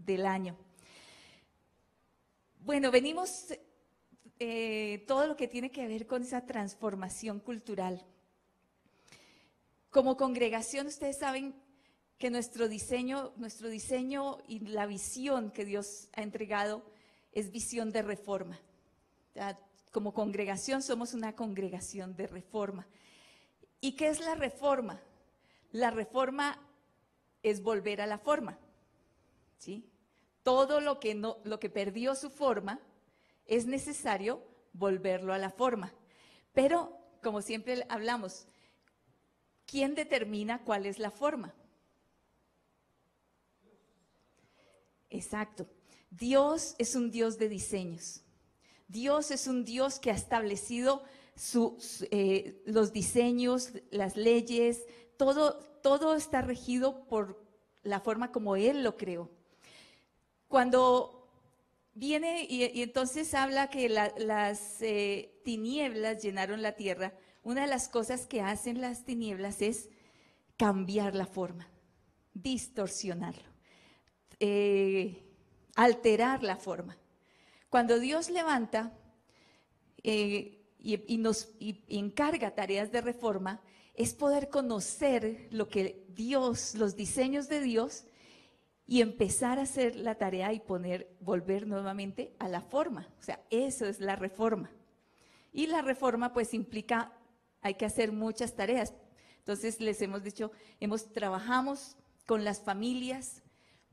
del año. Bueno, venimos todo lo que tiene que ver con esa transformación cultural. Como congregación, ustedes saben que nuestro diseño y la visión que Dios ha entregado es visión de reforma. Como congregación somos una congregación de reforma. ¿Y qué es la reforma? La reforma es volver a la forma, ¿sí? Todo lo que perdió su forma, es necesario volverlo a la forma. Pero, como siempre hablamos, ¿quién determina cuál es la forma? Exacto. Dios es un Dios de diseños. Dios es un Dios que ha establecido los diseños, las leyes, todo está regido por la forma como Él lo creó. Cuando viene y entonces habla que las tinieblas llenaron la tierra, una de las cosas que hacen las tinieblas es cambiar la forma, distorsionarlo, alterar la forma. Cuando Dios levanta y encarga tareas de reforma, es poder conocer lo que Dios, los diseños de Dios, y empezar a hacer la tarea y volver nuevamente a la forma. O sea, eso es la reforma. Y la reforma pues implica, hay que hacer muchas tareas. Entonces les hemos dicho, trabajamos con las familias,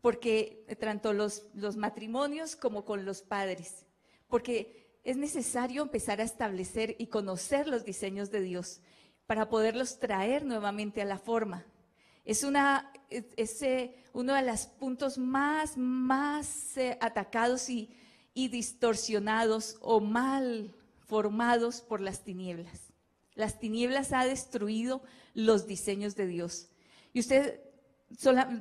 porque tanto los matrimonios como con los padres, porque es necesario empezar a establecer y conocer los diseños de Dios para poderlos traer nuevamente a la forma. Es uno de los puntos más atacados y distorsionados o mal formados por las tinieblas. Las tinieblas han destruido los diseños de Dios. Y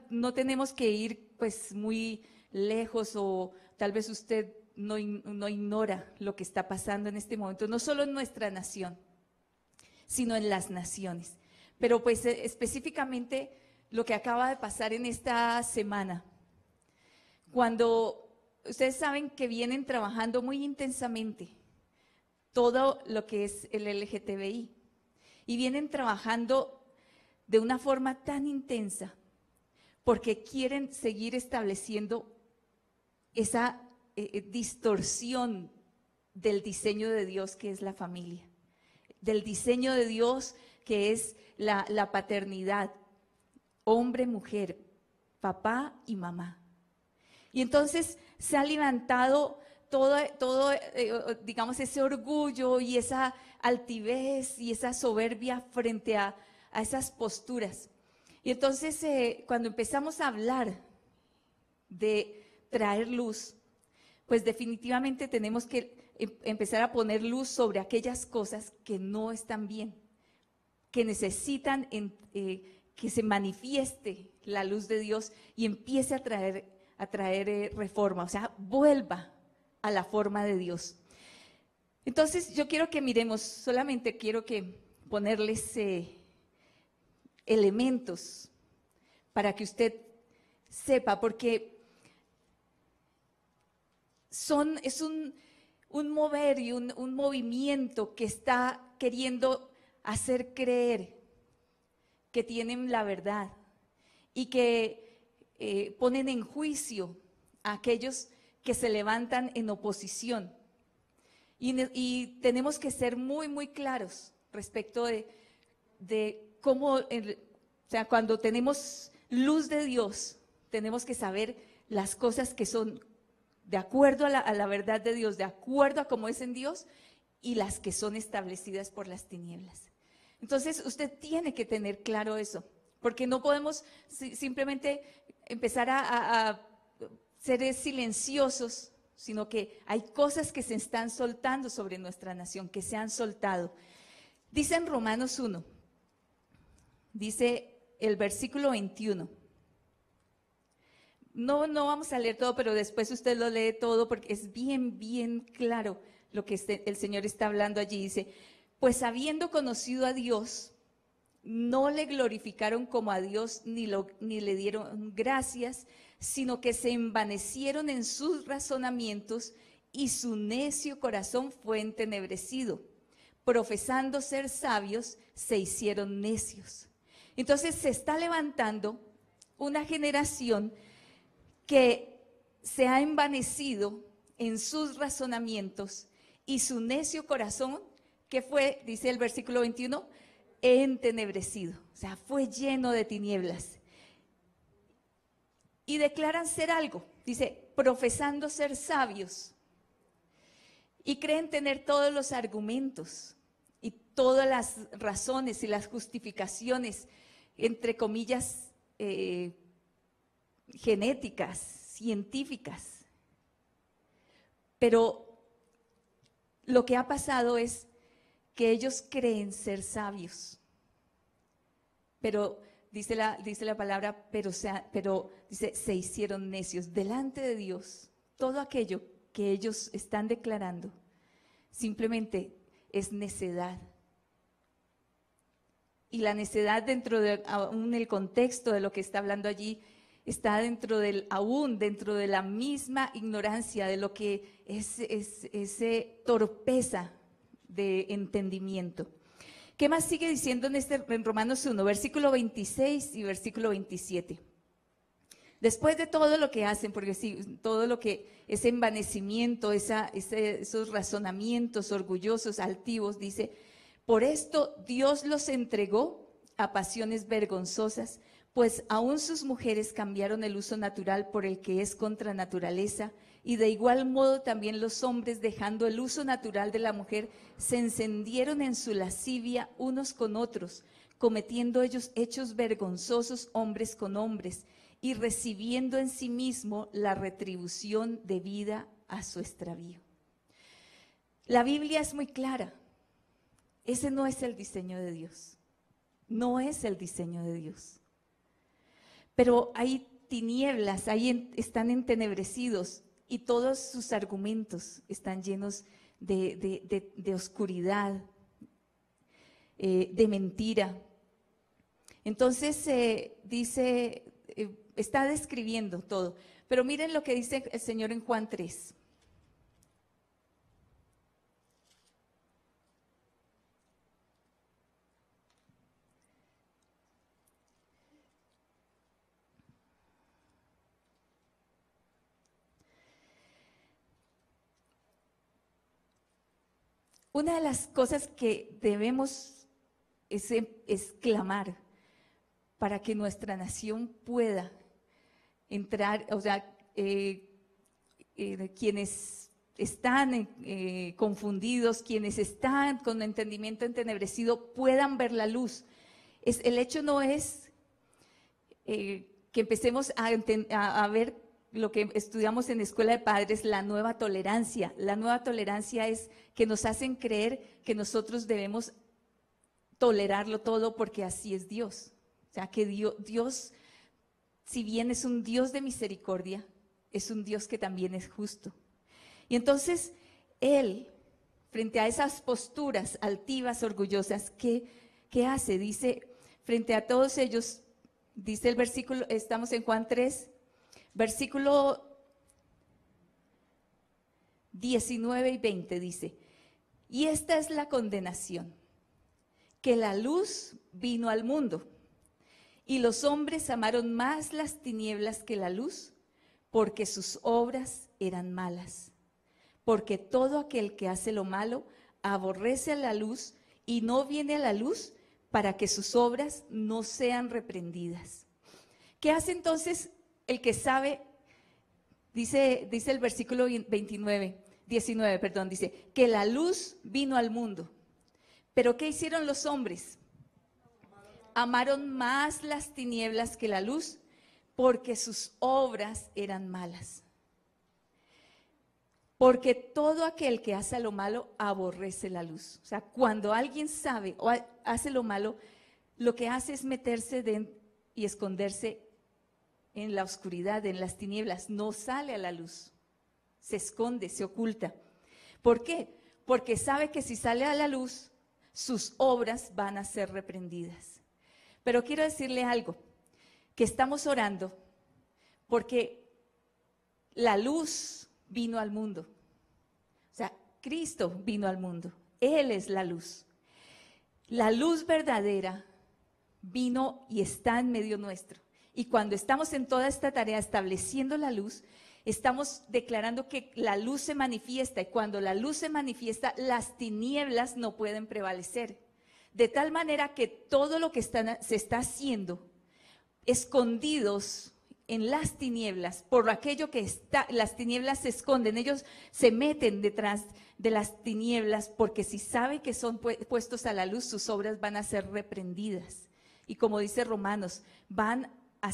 no tenemos que ir pues muy lejos, o tal vez usted no ignora lo que está pasando en este momento, no solo en nuestra nación, sino en las naciones. Pero pues específicamente lo que acaba de pasar en esta semana, cuando ustedes saben que vienen trabajando muy intensamente todo lo que es el LGTBI, y vienen trabajando de una forma tan intensa porque quieren seguir estableciendo esa distorsión del diseño de Dios, que es la familia, del diseño de Dios, que es la paternidad, hombre, mujer, papá y mamá. Y entonces se ha levantado todo digamos, ese orgullo y esa altivez y esa soberbia frente a esas posturas. Y entonces cuando empezamos a hablar de traer luz, pues definitivamente tenemos que empezar a poner luz sobre aquellas cosas que no están bien, que necesitan que se manifieste la luz de Dios y empiece a traer reforma, o sea, vuelva a la forma de Dios. Entonces yo quiero que miremos, solamente quiero que ponerles elementos para que usted sepa, porque es un mover y un movimiento que está queriendo hacer creer que tienen la verdad y que ponen en juicio a aquellos que se levantan en oposición. Y tenemos que ser muy, muy claros respecto de cómo, o sea, cuando tenemos luz de Dios, tenemos que saber las cosas que son de acuerdo a la verdad de Dios, de acuerdo a cómo es en Dios, y las que son establecidas por las tinieblas. Entonces, usted tiene que tener claro eso, porque no podemos simplemente empezar a ser silenciosos, sino que hay cosas que se están soltando sobre nuestra nación, que se han soltado. Dice en Romanos 1, dice el versículo 21. No vamos a leer todo, pero después usted lo lee todo porque es bien, bien claro lo que el Señor está hablando allí. Dice, pues habiendo conocido a Dios, no le glorificaron como a Dios, ni le dieron gracias, sino que se envanecieron en sus razonamientos y su necio corazón fue entenebrecido. Profesando ser sabios, se hicieron necios. Entonces se está levantando una generación que se ha envanecido en sus razonamientos y su necio corazón, que fue, dice el versículo 21, entenebrecido. O sea, fue lleno de tinieblas. Y declaran ser algo, dice, profesando ser sabios. Y creen tener todos los argumentos y todas las razones y las justificaciones, entre comillas, genéticas, científicas. Pero lo que ha pasado es que ellos creen ser sabios. Pero dice la palabra, pero dice, se hicieron necios delante de Dios. Todo aquello que ellos están declarando simplemente es necedad. Y la necedad dentro de aún el contexto de lo que está hablando allí está dentro de la misma ignorancia de lo que es ese torpeza de entendimiento. ¿Qué más sigue diciendo en Romanos 1, versículo 26 y versículo 27? Después de todo lo que hacen, porque sí, todo lo que ese envanecimiento, esos razonamientos orgullosos, altivos, dice, por esto Dios los entregó a pasiones vergonzosas, pues aún sus mujeres cambiaron el uso natural por el que es contra naturaleza, y de igual modo también los hombres, dejando el uso natural de la mujer, se encendieron en su lascivia unos con otros, cometiendo ellos hechos vergonzosos hombres con hombres, y recibiendo en sí mismo la retribución debida a su extravío. La Biblia es muy clara. Ese no es el diseño de Dios. No es el diseño de Dios. Pero hay tinieblas, ahí están entenebrecidos y todos sus argumentos están llenos de oscuridad, de mentira. Entonces dice, está describiendo todo. Pero miren lo que dice el Señor en Juan 3. Una de las cosas que debemos es clamar para que nuestra nación pueda entrar, o sea, quienes están confundidos, quienes están con entendimiento entenebrecido, puedan ver la luz. El hecho no es que empecemos a ver lo que estudiamos en Escuela de Padres, la nueva tolerancia. La nueva tolerancia es que nos hacen creer que nosotros debemos tolerarlo todo porque así es Dios. O sea, que Dios, si bien es un Dios de misericordia, es un Dios que también es justo. Y entonces, Él, frente a esas posturas altivas, orgullosas, ¿qué hace? Dice, frente a todos ellos, dice el versículo, estamos en Juan 3, versículo 19 y 20, dice, y esta es la condenación, que la luz vino al mundo, y los hombres amaron más las tinieblas que la luz, porque sus obras eran malas. Porque todo aquel que hace lo malo aborrece a la luz y no viene a la luz para que sus obras no sean reprendidas. ¿Qué hace entonces el que sabe? Dice el versículo 19, dice, que la luz vino al mundo. ¿Pero qué hicieron los hombres? Amaron más las tinieblas que la luz, porque sus obras eran malas. Porque todo aquel que hace lo malo aborrece la luz. O sea, cuando alguien sabe o hace lo malo, lo que hace es meterse y esconderse en la oscuridad, en las tinieblas. No sale a la luz, se esconde, se oculta. ¿Por qué? Porque sabe que si sale a la luz, sus obras van a ser reprendidas. Pero quiero decirle algo, que estamos orando porque la luz vino al mundo. O sea, Cristo vino al mundo. Él es la luz. La luz verdadera vino y está en medio nuestro. Y cuando estamos en toda esta tarea estableciendo la luz, estamos declarando que la luz se manifiesta, y cuando la luz se manifiesta, las tinieblas no pueden prevalecer. De tal manera que todo lo que se está haciendo escondidos en las tinieblas, por aquello que las tinieblas se esconden, ellos se meten detrás de las tinieblas, porque si saben que son puestos a la luz, sus obras van a ser reprendidas. Y como dice Romanos, van a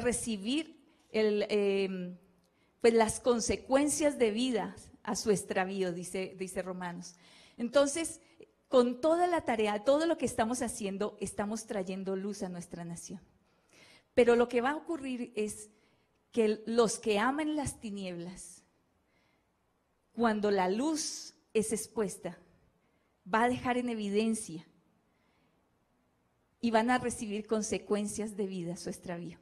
recibir pues las consecuencias debidas a su extravío, dice Romanos. Entonces, con toda la tarea, todo lo que estamos haciendo, estamos trayendo luz a nuestra nación. Pero lo que va a ocurrir es que los que aman las tinieblas, cuando la luz es expuesta, va a dejar en evidencia y van a recibir consecuencias debidas a su extravío.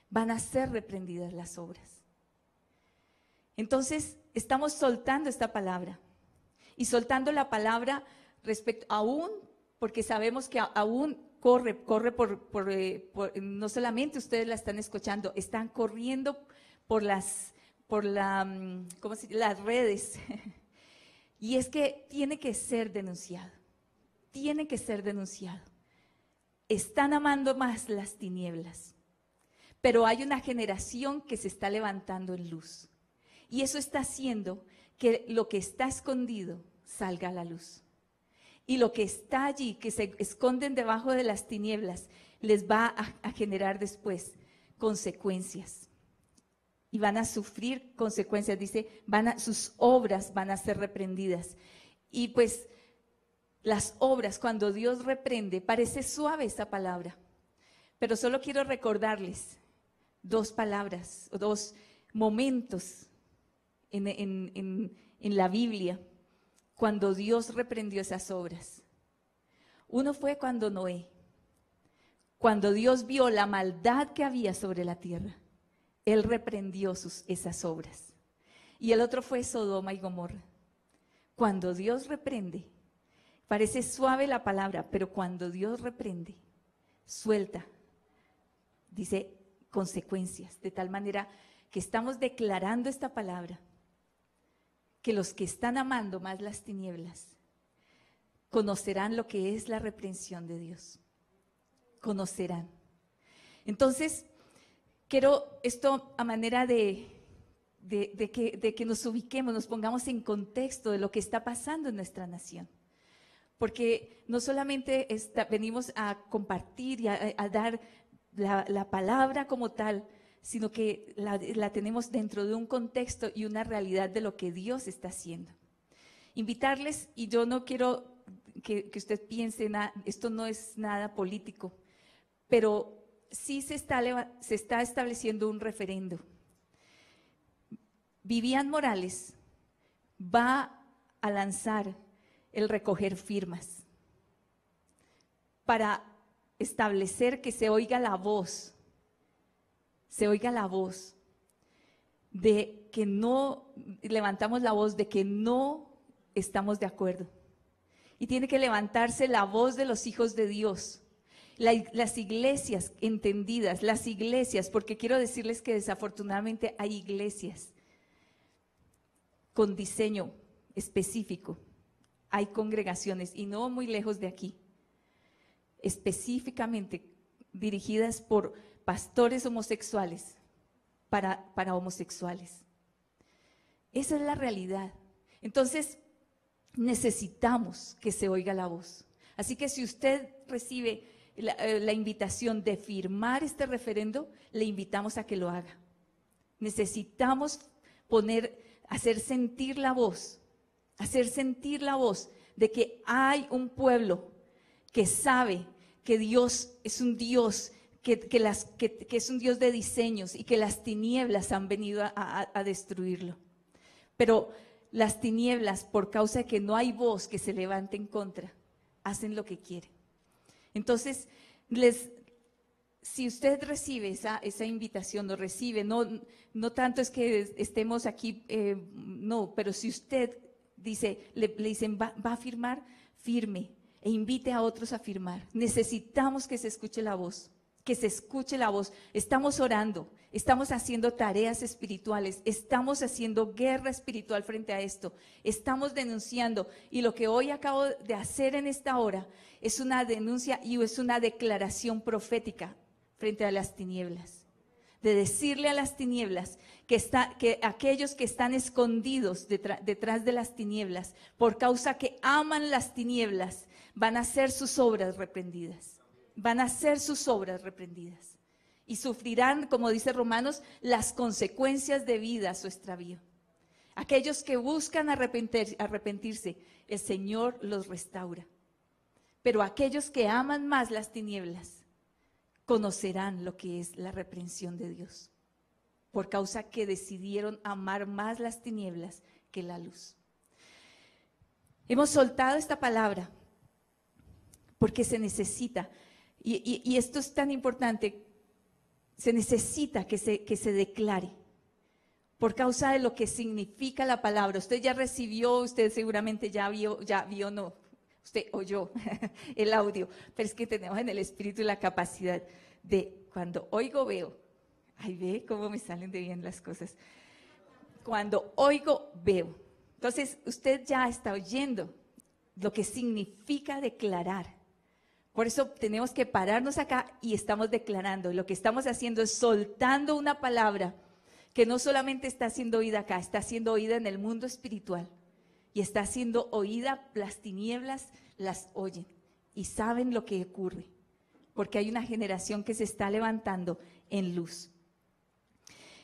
Van a ser reprendidas las obras. Entonces, estamos soltando esta palabra y soltando la palabra respecto aún, porque sabemos que aún corre no solamente ustedes la están escuchando, están corriendo por las redes. Y es que tiene que ser denunciado, tiene que ser denunciado. Están amando más las tinieblas, pero hay una generación que se está levantando en luz. Y eso está haciendo que lo que está escondido salga a la luz. Y lo que está allí, que se esconden debajo de las tinieblas, les va a generar después consecuencias. Y van a sufrir consecuencias, dice, sus obras van a ser reprendidas. Y pues las obras, cuando Dios reprende, parece suave esa palabra. Pero solo quiero recordarles dos palabras, o dos momentos en la Biblia, cuando Dios reprendió esas obras. Uno fue cuando Noé, cuando Dios vio la maldad que había sobre la tierra, Él reprendió esas obras. Y el otro fue Sodoma y Gomorra. Cuando Dios reprende, parece suave la palabra, pero cuando Dios reprende, suelta, dice consecuencias, de tal manera que estamos declarando esta palabra, que los que están amando más las tinieblas conocerán lo que es la reprensión de Dios. Conocerán. Entonces, quiero esto a manera de que nos ubiquemos, nos pongamos en contexto de lo que está pasando en nuestra nación. Porque no solamente venimos a compartir y a dar la palabra como tal, sino que la tenemos dentro de un contexto y una realidad de lo que Dios está haciendo. Invitarles, y yo no quiero que usted piense, esto no es nada político, pero sí se está estableciendo un referendo. Vivian Morales va a lanzar el recoger firmas para establecer que se oiga la voz de que no, levantamos la voz de que no estamos de acuerdo. Y tiene que levantarse la voz de los hijos de Dios, las iglesias entendidas, las iglesias, porque quiero decirles que desafortunadamente hay iglesias con diseño específico, hay congregaciones, y no muy lejos de aquí, específicamente dirigidas por pastores homosexuales para homosexuales. Esa es la realidad. Entonces, necesitamos que se oiga la voz. Así que si usted recibe la invitación de firmar este referendo, le invitamos a que lo haga. Necesitamos hacer sentir la voz de que hay un pueblo que sabe que Dios es un Dios que es un Dios de diseños y que las tinieblas han venido a destruirlo. Pero las tinieblas, por causa de que no hay voz que se levante en contra, hacen lo que quieren. Entonces, si usted recibe esa invitación, lo recibe, no tanto es que estemos aquí, no, pero si usted dice, le dicen, va a firmar, firme e invite a otros a firmar. Necesitamos que se escuche la voz, que se escuche la voz. Estamos orando, estamos haciendo tareas espirituales, estamos haciendo guerra espiritual frente a esto, estamos denunciando, y lo que hoy acabo de hacer en esta hora es una denuncia y es una declaración profética frente a las tinieblas, de decirle a las tinieblas que aquellos que están escondidos detrás de las tinieblas, por causa que aman las tinieblas, van a ser sus obras reprendidas, van a ser sus obras reprendidas, y sufrirán, como dice Romanos, las consecuencias debidas a su extravío. Aquellos que buscan arrepentirse, el Señor los restaura, pero aquellos que aman más las tinieblas, conocerán lo que es la reprensión de Dios, por causa que decidieron amar más las tinieblas que la luz. Hemos soltado esta palabra porque se necesita, y esto es tan importante, se necesita que se declare, por causa de lo que significa la palabra. Usted ya recibió, usted seguramente ya vio, no, usted oyó el audio, pero es que tenemos en el espíritu la capacidad de, cuando oigo, veo. Ay, ve cómo me salen de bien las cosas. Cuando oigo, veo. Entonces, usted ya está oyendo lo que significa declarar. Por eso tenemos que pararnos acá y estamos declarando. Y lo que estamos haciendo es soltando una palabra que no solamente está siendo oída acá, está siendo oída en el mundo espiritual. Y está siendo oída, las tinieblas las oyen y saben lo que ocurre, porque hay una generación que se está levantando en luz.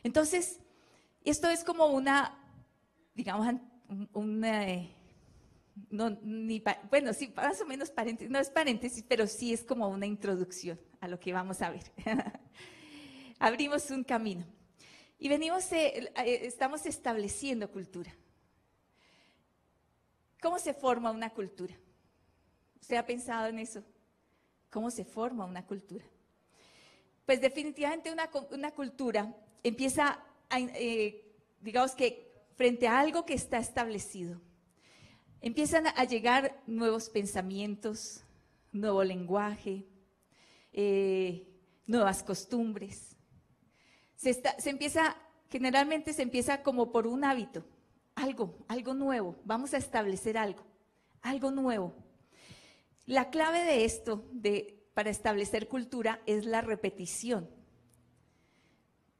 Entonces, esto es como una, digamos, bueno, sí, más o menos paréntesis, no es paréntesis, pero sí es como una introducción a lo que vamos a ver. Abrimos un camino y estamos estableciendo cultura. ¿Cómo se forma una cultura? ¿Usted ha pensado en eso? ¿Cómo se forma una cultura? Pues definitivamente una cultura empieza, digamos que frente a algo que está establecido, empiezan a llegar nuevos pensamientos, nuevo lenguaje, nuevas costumbres. Generalmente se empieza como por un hábito. Algo nuevo, vamos a establecer algo nuevo. La clave de esto, para establecer cultura, es la repetición.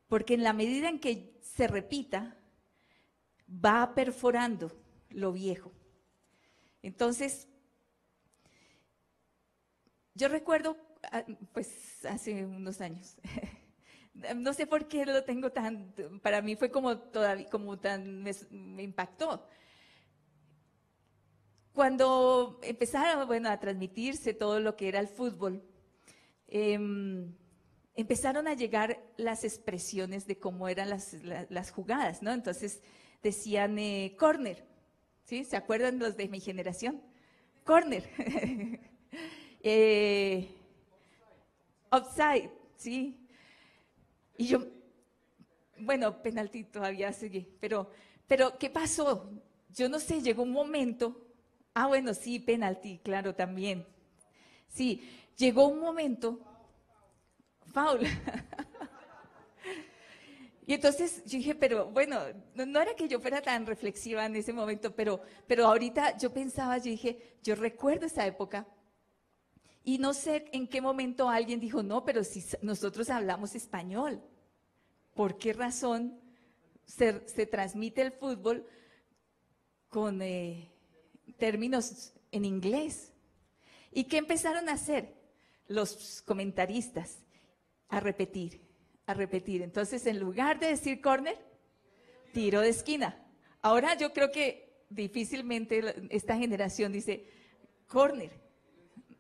Porque en la medida en que se repita, va perforando lo viejo. Entonces, yo recuerdo, pues hace unos años, no sé por qué lo tengo para mí fue me impactó. Cuando empezaron, a transmitirse todo lo que era el fútbol, empezaron a llegar las expresiones de cómo eran las jugadas, ¿no? Entonces decían córner, ¿sí? ¿Se acuerdan los de mi generación? Córner. Offside, ¿sí? Y yo, penalti todavía sigue, pero ¿qué pasó? Yo no sé, llegó un momento, sí, penalti, claro, también. Sí, llegó un momento, foul. Y entonces yo dije, pero no era que yo fuera tan reflexiva en ese momento, pero ahorita yo pensaba, yo dije, yo recuerdo esa época. Y no sé en qué momento alguien dijo, no, pero si nosotros hablamos español, ¿por qué razón se transmite el fútbol con términos en inglés? ¿Y qué empezaron a hacer los comentaristas? A repetir. Entonces, en lugar de decir córner, tiro de esquina. Ahora yo creo que difícilmente esta generación dice córner.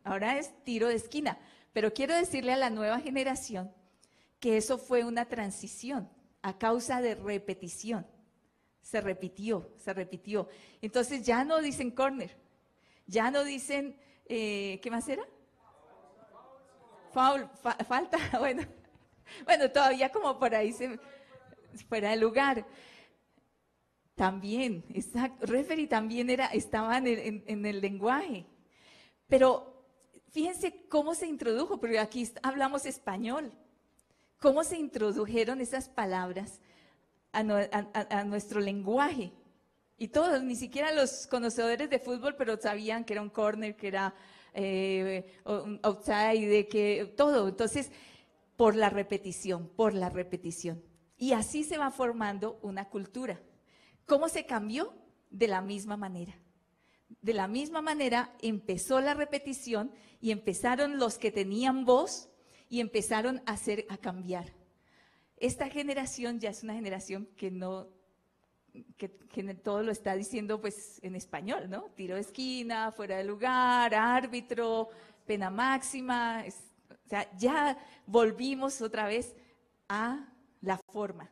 Ahora es tiro de esquina. Pero quiero decirle a la nueva generación que eso fue una transición a causa de repetición. Se repitió. Entonces ya no dicen córner, ya no dicen, ¿qué más era? falta, bueno, todavía como por ahí fuera de lugar. También, exacto. Referee también estaba en el lenguaje. Pero fíjense cómo se introdujo, porque aquí hablamos español. Cómo se introdujeron esas palabras a nuestro lenguaje. Y todos, ni siquiera los conocedores de fútbol, pero sabían que era un corner, que era un outside, que todo. Entonces, por la repetición, por la repetición. Y así se va formando una cultura. ¿Cómo se cambió? De la misma manera. De la misma manera empezó la repetición y empezaron los que tenían voz y empezaron a cambiar. Esta generación ya es una generación que todo lo está diciendo pues en español, ¿no? Tiro de esquina, fuera de lugar, árbitro, pena máxima. O sea, ya volvimos otra vez a la forma.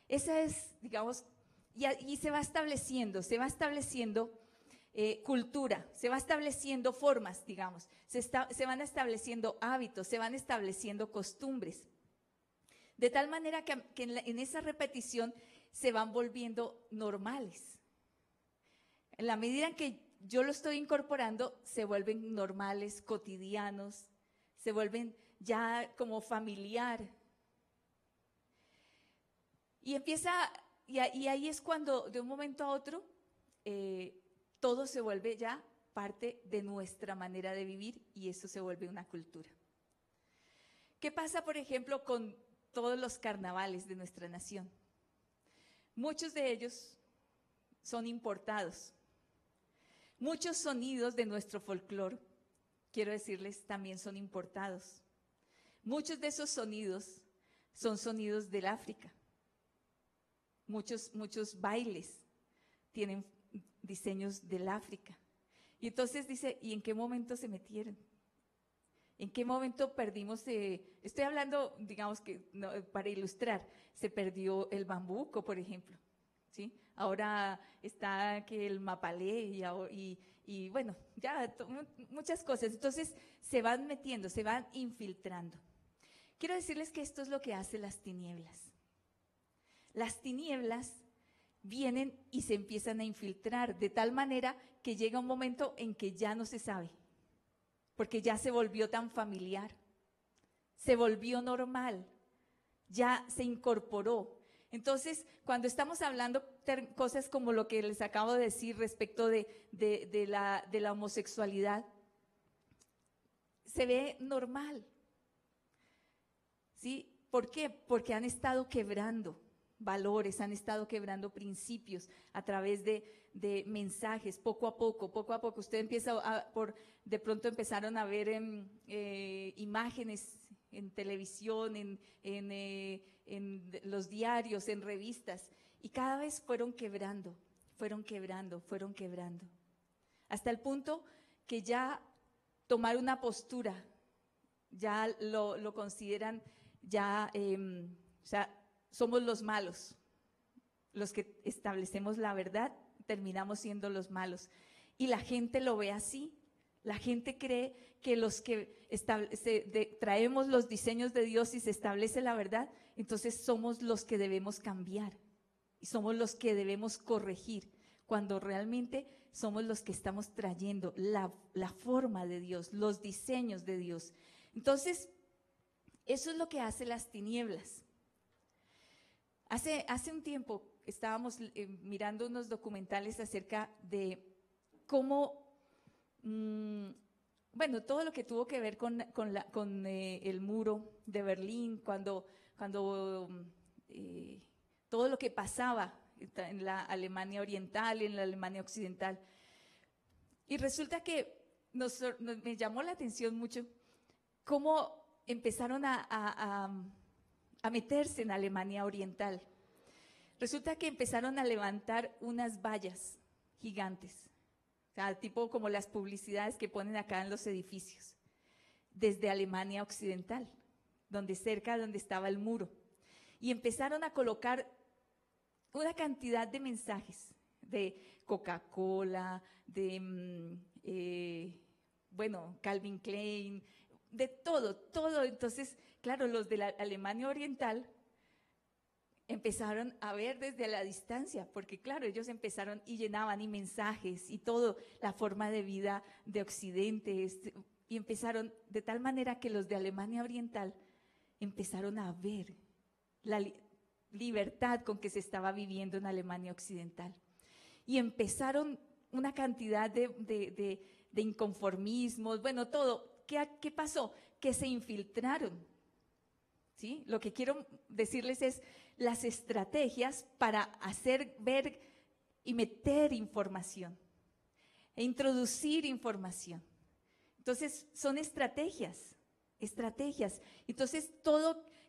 Esa es, digamos, y se va estableciendo cultura, se va estableciendo formas, digamos, se van estableciendo hábitos, se van estableciendo costumbres. De tal manera que en esa repetición se van volviendo normales. En la medida en que yo lo estoy incorporando, se vuelven normales, cotidianos, se vuelven ya como familiar. Y ahí es cuando de un momento a otro todo se vuelve ya parte de nuestra manera de vivir y eso se vuelve una cultura. ¿Qué pasa, por ejemplo, con todos los carnavales de nuestra nación? Muchos de ellos son importados. Muchos sonidos de nuestro folclore, quiero decirles, también son importados. Muchos de esos sonidos son sonidos del África. Muchos bailes tienen diseños del África. Y entonces dice, ¿y en qué momento se metieron? ¿En qué momento perdimos? Estoy hablando, digamos que no, para ilustrar, se perdió el bambuco, por ejemplo, ¿sí? Ahora está que el mapalé y bueno, ya muchas cosas. Entonces se van metiendo, se van infiltrando. Quiero decirles que esto es lo que hace las tinieblas. Las tinieblas vienen y se empiezan a infiltrar de tal manera que llega un momento en que ya no se sabe, porque ya se volvió tan familiar, se volvió normal, ya se incorporó. Entonces, cuando estamos hablando cosas como lo que les acabo de decir respecto de la homosexualidad, se ve normal. ¿Sí? ¿Por qué? Porque han estado quebrando valores, han estado quebrando principios a través de mensajes, poco a poco. Usted empieza de pronto empezaron a ver imágenes en televisión, en los diarios, en revistas, y cada vez fueron quebrando, hasta el punto que ya tomar una postura, ya lo consideran, ya, o sea, somos los malos, los que establecemos la verdad, terminamos siendo los malos. Y la gente lo ve así, la gente cree que los que traemos los diseños de Dios y se establece la verdad, entonces somos los que debemos cambiar y somos los que debemos corregir, cuando realmente somos los que estamos trayendo la forma de Dios, los diseños de Dios. Entonces, eso es lo que hace las tinieblas. Hace un tiempo estábamos mirando unos documentales acerca de cómo, bueno, todo lo que tuvo que ver con el muro de Berlín, cuando todo lo que pasaba en la Alemania oriental y en la Alemania occidental. Y resulta que me llamó la atención mucho cómo empezaron a meterse en Alemania oriental. Resulta que empezaron a levantar unas vallas gigantes, o sea, tipo como las publicidades que ponen acá en los edificios, desde Alemania occidental, donde estaba el muro. Y empezaron a colocar una cantidad de mensajes de Coca-Cola, de, bueno, Calvin Klein, de todo, todo. Entonces, claro, los de la Alemania Oriental empezaron a ver desde la distancia, porque claro, ellos empezaron y llenaban y mensajes y todo, la forma de vida de Occidente, y empezaron de tal manera que los de Alemania Oriental empezaron a ver la libertad con que se estaba viviendo en Alemania Occidental. Y empezaron una cantidad de inconformismos, bueno, todo. ¿Qué pasó? Que se infiltraron. ¿Sí? Lo que quiero decirles es las estrategias para hacer ver y meter información e introducir información. Entonces, son estrategias. Entonces,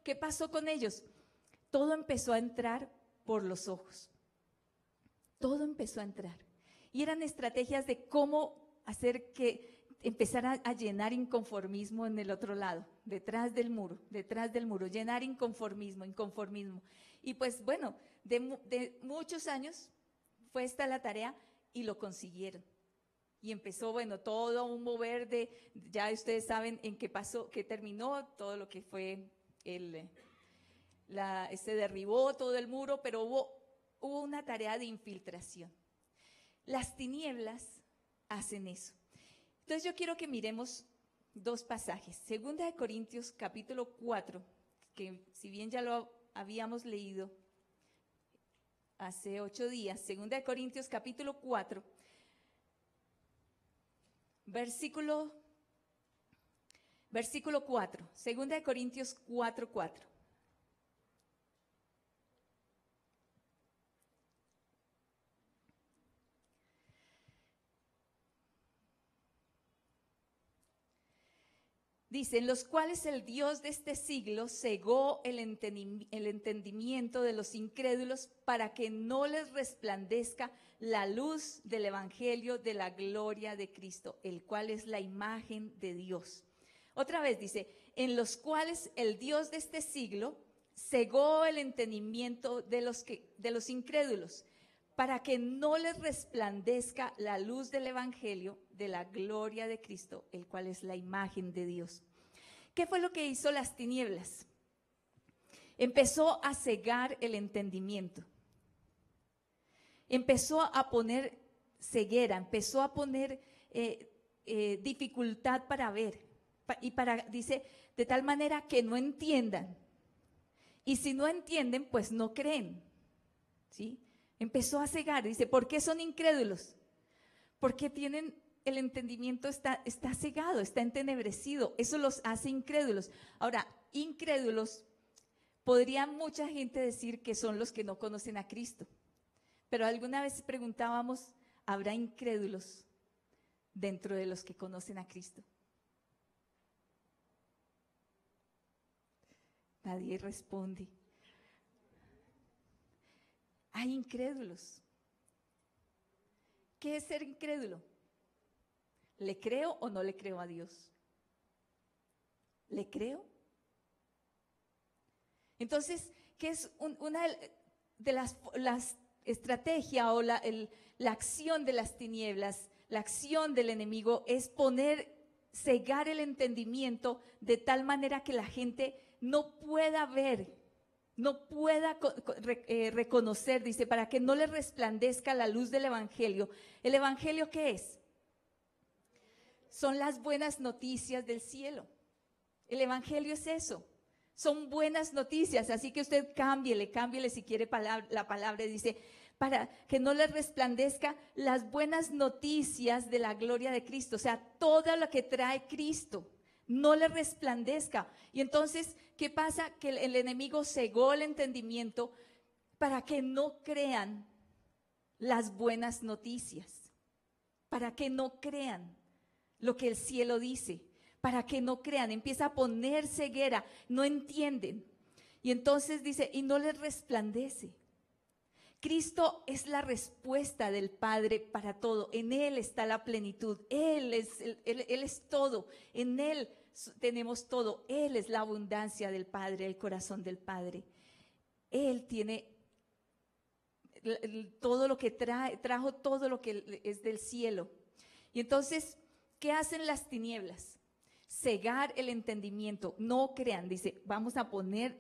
¿qué pasó con ellos? Todo empezó a entrar por los ojos. Todo empezó a entrar. Y eran estrategias de cómo hacer que empezara a llenar inconformismo en el otro lado, detrás del muro, llenar inconformismo. Y pues bueno, de muchos años fue esta la tarea y lo consiguieron. Y empezó, bueno, todo un mover ya ustedes saben en qué pasó, qué terminó, todo lo que fue se derribó todo el muro, pero hubo una tarea de infiltración. Las tinieblas hacen eso. Entonces yo quiero que miremos dos pasajes. Segunda de Corintios capítulo 4, que si bien ya lo habíamos leído hace 8 días, Segunda de Corintios capítulo 4, versículo 4, Segunda de Corintios 4:4. Dice, en los cuales el Dios de este siglo cegó el entendimiento de los incrédulos para que no les resplandezca la luz del evangelio de la gloria de Cristo, el cual es la imagen de Dios. Otra vez dice, en los cuales el Dios de este siglo cegó el entendimiento de los incrédulos para que no les resplandezca la luz del evangelio de la gloria de Cristo, el cual es la imagen de Dios. ¿Qué fue lo que hizo las tinieblas? Empezó a cegar el entendimiento. Empezó a poner ceguera, empezó a poner dificultad para ver. Dice, de tal manera que no entiendan. Y si no entienden, pues no creen. ¿Sí? Empezó a cegar. Dice, ¿por qué son incrédulos? Porque tienen el entendimiento está cegado, está entenebrecido. Eso los hace incrédulos. Ahora, incrédulos, podría mucha gente decir que son los que no conocen a Cristo. Pero alguna vez preguntábamos, ¿habrá incrédulos dentro de los que conocen a Cristo? Nadie responde. Hay incrédulos. ¿Qué es ser incrédulo? ¿Le creo o no le creo a Dios? ¿Le creo? Entonces, ¿qué es una de las estrategias o la acción de las tinieblas, la acción del enemigo es cegar el entendimiento de tal manera que la gente no pueda ver, no pueda reconocer, dice, para que no le resplandezca la luz del evangelio. ¿El evangelio qué es? Son las buenas noticias del cielo. El evangelio es eso. Son buenas noticias, así que usted cámbiele si quiere la palabra, dice, para que no le resplandezca las buenas noticias de la gloria de Cristo, o sea, todo lo que trae Cristo, no le resplandezca. Y entonces, ¿qué pasa? Que el enemigo cegó el entendimiento para que no crean las buenas noticias, para que no crean lo que el cielo dice, para que no crean, empieza a poner ceguera, no entienden. Y entonces dice, y no les resplandece. Cristo es la respuesta del Padre para todo, en Él está la plenitud, Él es todo, en Él tenemos todo, Él es la abundancia del Padre, el corazón del Padre. Él tiene todo lo que trajo todo lo que es del cielo. Y entonces, ¿qué hacen las tinieblas? cegar el entendimiento, no crean, dice, vamos a poner,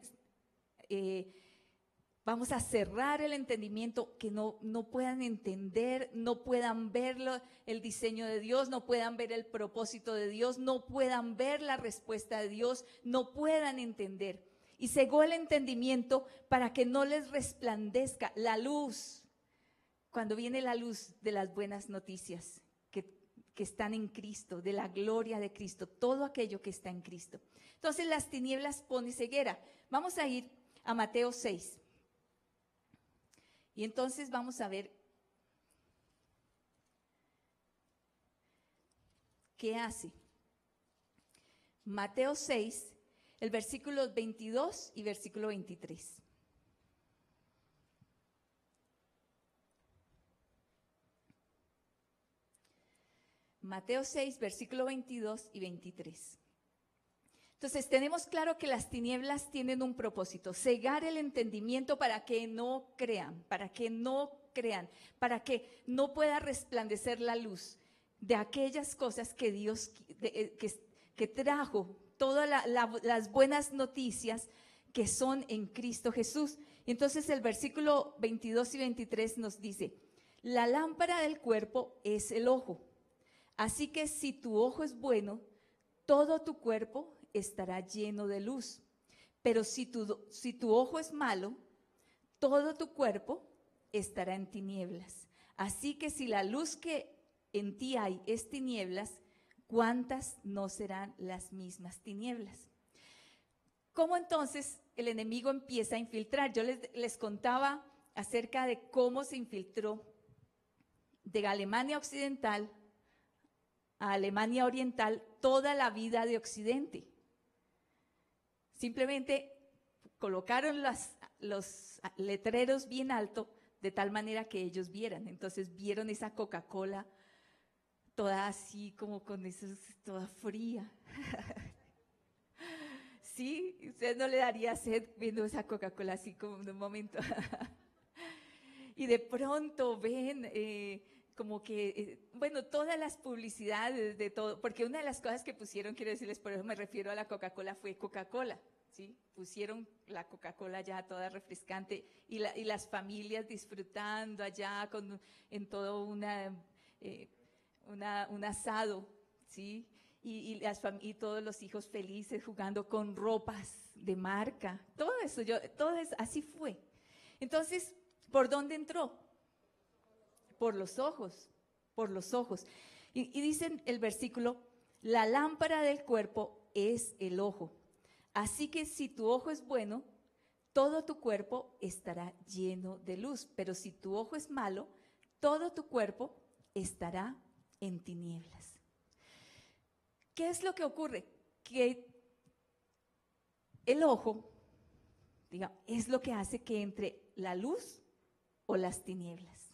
vamos a cerrar el entendimiento, que no puedan entender, no puedan ver el diseño de Dios, no puedan ver el propósito de Dios, no puedan ver la respuesta de Dios, no puedan entender. Y cegó el entendimiento para que no les resplandezca la luz, cuando viene la luz de las buenas noticias que están en Cristo, de la gloria de Cristo, todo aquello que está en Cristo. Entonces las tinieblas pone ceguera. Vamos a ir a Mateo 6. Y entonces vamos a ver qué hace. Mateo 6, el versículo 22 y versículo 23. Mateo 6, versículo 22 y 23. Entonces tenemos claro que las tinieblas tienen un propósito, cegar el entendimiento para que no crean, para que no pueda resplandecer la luz de aquellas cosas que Dios que trajo, todas las buenas noticias que son en Cristo Jesús. Entonces el versículo 22 y 23 nos dice, la lámpara del cuerpo es el ojo. Así que si tu ojo es bueno, todo tu cuerpo estará lleno de luz. Pero si tu ojo es malo, todo tu cuerpo estará en tinieblas. Así que si la luz que en ti hay es tinieblas, ¿cuántas no serán las mismas tinieblas? ¿Cómo entonces el enemigo empieza a infiltrar? Yo les contaba acerca de cómo se infiltró de Alemania Occidental a Alemania Oriental toda la vida de Occidente. Simplemente colocaron los letreros bien alto de tal manera que ellos vieran. Entonces vieron esa Coca-Cola toda así como con eso, toda fría. Sí, usted no le daría sed viendo esa Coca-Cola así como en un momento. Y de pronto ven como que, bueno, todas las publicidades de todo, porque una de las cosas que pusieron, quiero decirles, por eso me refiero a la Coca-Cola, fue Coca-Cola, ¿sí? Pusieron la Coca-Cola ya toda refrescante y las familias disfrutando allá en todo un asado, ¿sí? Y todos los hijos felices jugando con ropas de marca, todo eso, así fue. Entonces, ¿por dónde entró? Por los ojos, por los ojos. Y dice el versículo, la lámpara del cuerpo es el ojo. Así que si tu ojo es bueno, todo tu cuerpo estará lleno de luz. Pero si tu ojo es malo, todo tu cuerpo estará en tinieblas. ¿Qué es lo que ocurre? Que el ojo, digamos, es lo que hace que entre la luz o las tinieblas.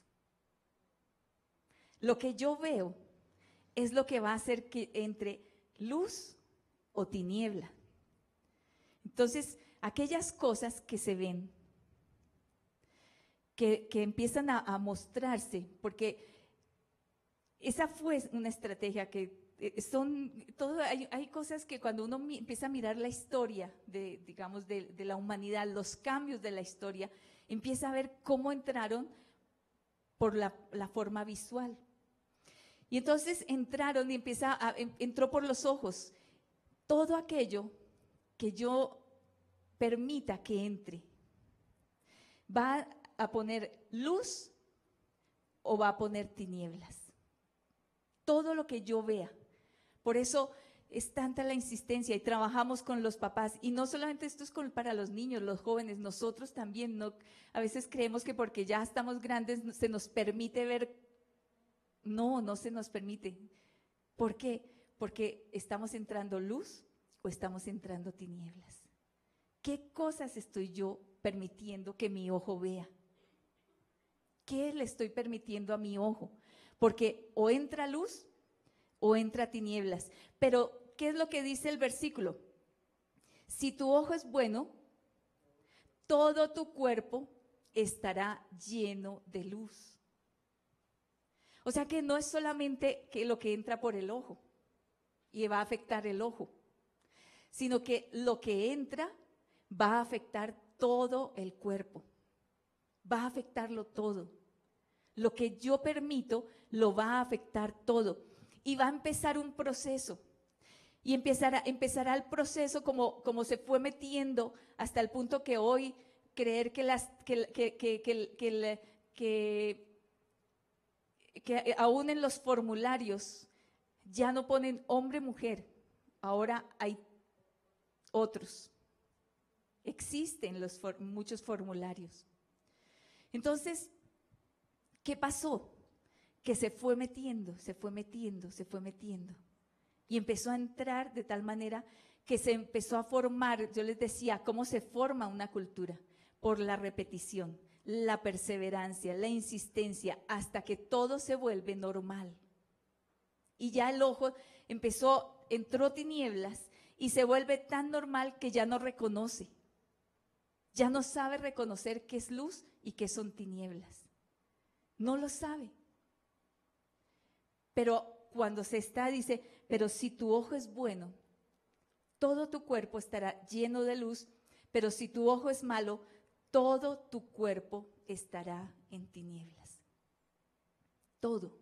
Lo que yo veo es lo que va a hacer que entre luz o tiniebla. Entonces, aquellas cosas que se ven, que empiezan a mostrarse, porque esa fue una estrategia que hay cosas que cuando uno empieza a mirar la historia digamos, de la humanidad, los cambios de la historia, empieza a ver cómo entraron por la forma visual. Y entonces entraron y entró por los ojos. Todo aquello que yo permita que entre, ¿va a poner luz o va a poner tinieblas? Todo lo que yo vea. Por eso es tanta la insistencia y trabajamos con los papás. Y no solamente esto es para los niños, los jóvenes, nosotros también. A veces creemos que porque ya estamos grandes se nos permite ver. No se nos permite. ¿Por qué? Porque estamos entrando luz o estamos entrando tinieblas. ¿Qué cosas estoy yo permitiendo que mi ojo vea? ¿Qué le estoy permitiendo a mi ojo? Porque o entra luz o entra tinieblas. Pero, ¿qué es lo que dice el versículo? Si tu ojo es bueno, todo tu cuerpo estará lleno de luz. O sea que no es solamente que lo que entra por el ojo. y va a afectar el ojo, sino que lo que entra va a afectar todo el cuerpo, va a afectarlo todo. Lo que yo permito lo va a afectar todo y va a empezar un proceso. Y empezará el proceso como se fue metiendo hasta el punto que hoy creer que aún en los formularios ya no ponen hombre-mujer, ahora hay otros. Existen muchos formularios. Entonces, ¿qué pasó? Que se fue metiendo. Y empezó a entrar de tal manera que se empezó a formar, yo les decía, ¿cómo se forma una cultura? Por la repetición, la perseverancia, la insistencia, hasta que todo se vuelve normal. Y ya el ojo entró tinieblas y se vuelve tan normal que ya no reconoce. Ya no sabe reconocer qué es luz y qué son tinieblas. No lo sabe. Pero cuando dice, pero si tu ojo es bueno, todo tu cuerpo estará lleno de luz, pero si tu ojo es malo, todo tu cuerpo estará en tinieblas. Todo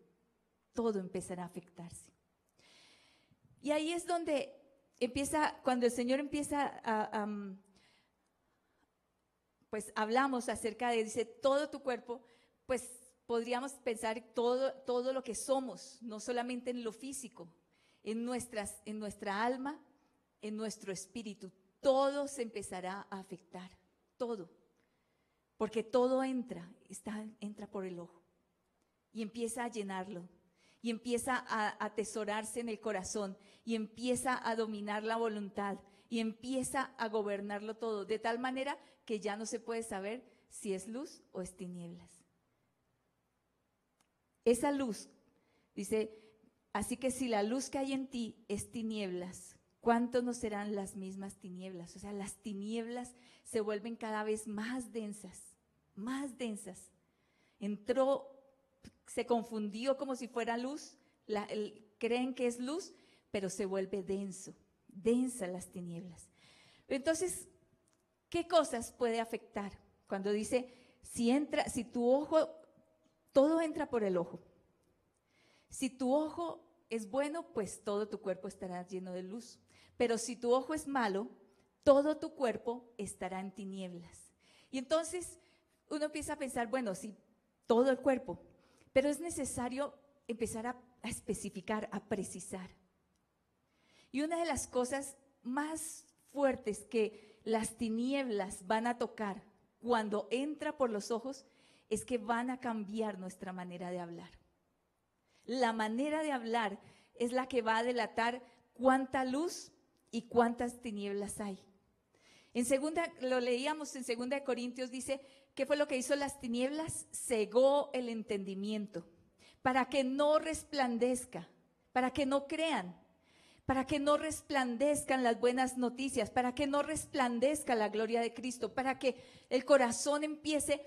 empezará a afectarse. Y ahí es donde cuando el Señor empieza pues hablamos acerca dice, todo tu cuerpo, pues podríamos pensar todo lo que somos, no solamente en lo físico, en nuestra alma, en nuestro espíritu, todo se empezará a afectar, todo, porque todo entra por el ojo y empieza a llenarlo y empieza a atesorarse en el corazón y empieza a dominar la voluntad y empieza a gobernarlo todo, de tal manera que ya no se puede saber si es luz o es tinieblas. Esa luz, dice, así que si la luz que hay en ti es tinieblas, ¿cuánto no serán las mismas tinieblas? O sea, las tinieblas se vuelven cada vez más densas, más densas. Se confundió como si fuera luz, creen que es luz, pero se vuelve densas las tinieblas. Entonces, ¿qué cosas puede afectar? Cuando dice, si tu ojo, todo entra por el ojo. Si tu ojo es bueno, pues todo tu cuerpo estará lleno de luz. Pero si tu ojo es malo, todo tu cuerpo estará en tinieblas. Y entonces uno empieza a pensar, bueno, sí, todo el cuerpo, pero es necesario empezar a especificar, a precisar. Y una de las cosas más fuertes que las tinieblas van a tocar cuando entra por los ojos es que van a cambiar nuestra manera de hablar. La manera de hablar es la que va a delatar cuánta luz y cuántas tinieblas hay. Lo leíamos en 2 Corintios, dice, ¿qué fue lo que hizo las tinieblas? Cegó el entendimiento, para que no resplandezca, para que no crean, para que no resplandezcan las buenas noticias, para que no resplandezca la gloria de Cristo, para que el corazón empiece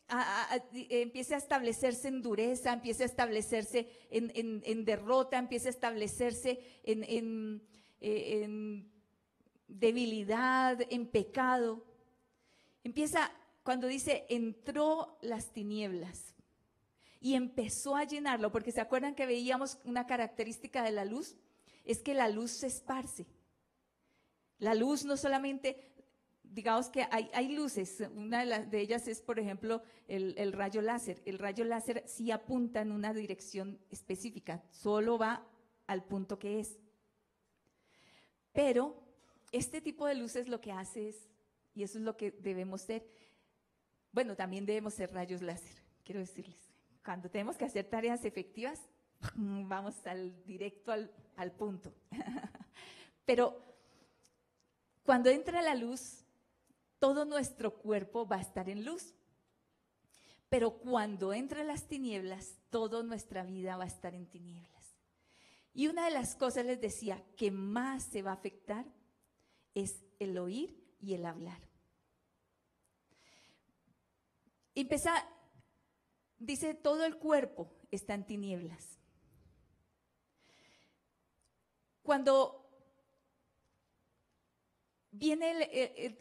a establecerse en dureza, empiece a establecerse en derrota, empiece a establecerse en debilidad, en pecado. Cuando dice, entró las tinieblas y empezó a llenarlo, porque ¿se acuerdan que veíamos una característica de la luz? Es que la luz se esparce. La luz no solamente, digamos que hay luces, una de ellas es, por ejemplo, el rayo láser. El rayo láser sí apunta en una dirección específica, solo va al punto que es. Pero este tipo de luces lo que hace es, y eso es lo que debemos ser, bueno, también debemos ser rayos láser, quiero decirles. Cuando tenemos que hacer tareas efectivas, vamos directo al punto. Pero cuando entra la luz, todo nuestro cuerpo va a estar en luz. Pero cuando entran las tinieblas, toda nuestra vida va a estar en tinieblas. Y una de las cosas, les decía, que más se va a afectar es el oír y el hablar. Dice, todo el cuerpo está en tinieblas. cuando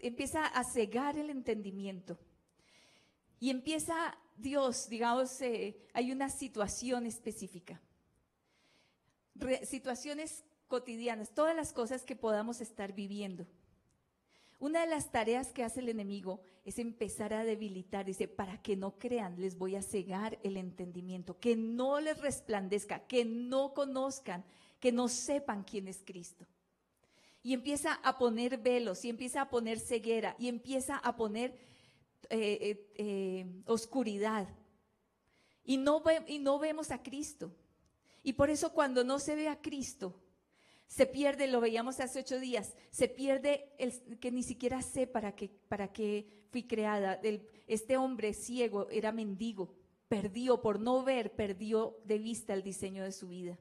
empieza a cegar el entendimiento y empieza Dios, digamos, hay una situación específica, situaciones cotidianas, todas las cosas que podamos estar viviendo. Una de las tareas que hace el enemigo es empezar a debilitar, dice, para que no crean, les voy a cegar el entendimiento, que no les resplandezca, que no conozcan, que no sepan quién es Cristo. Y empieza a poner velos, y empieza a poner ceguera, y empieza a poner oscuridad. Y no vemos a Cristo. Y por eso cuando no se ve a Cristo, se pierde, lo veíamos hace 8 días, se pierde que ni siquiera sé para qué fui creada. Este hombre ciego era mendigo, perdió por no ver, perdió de vista el diseño de su vida.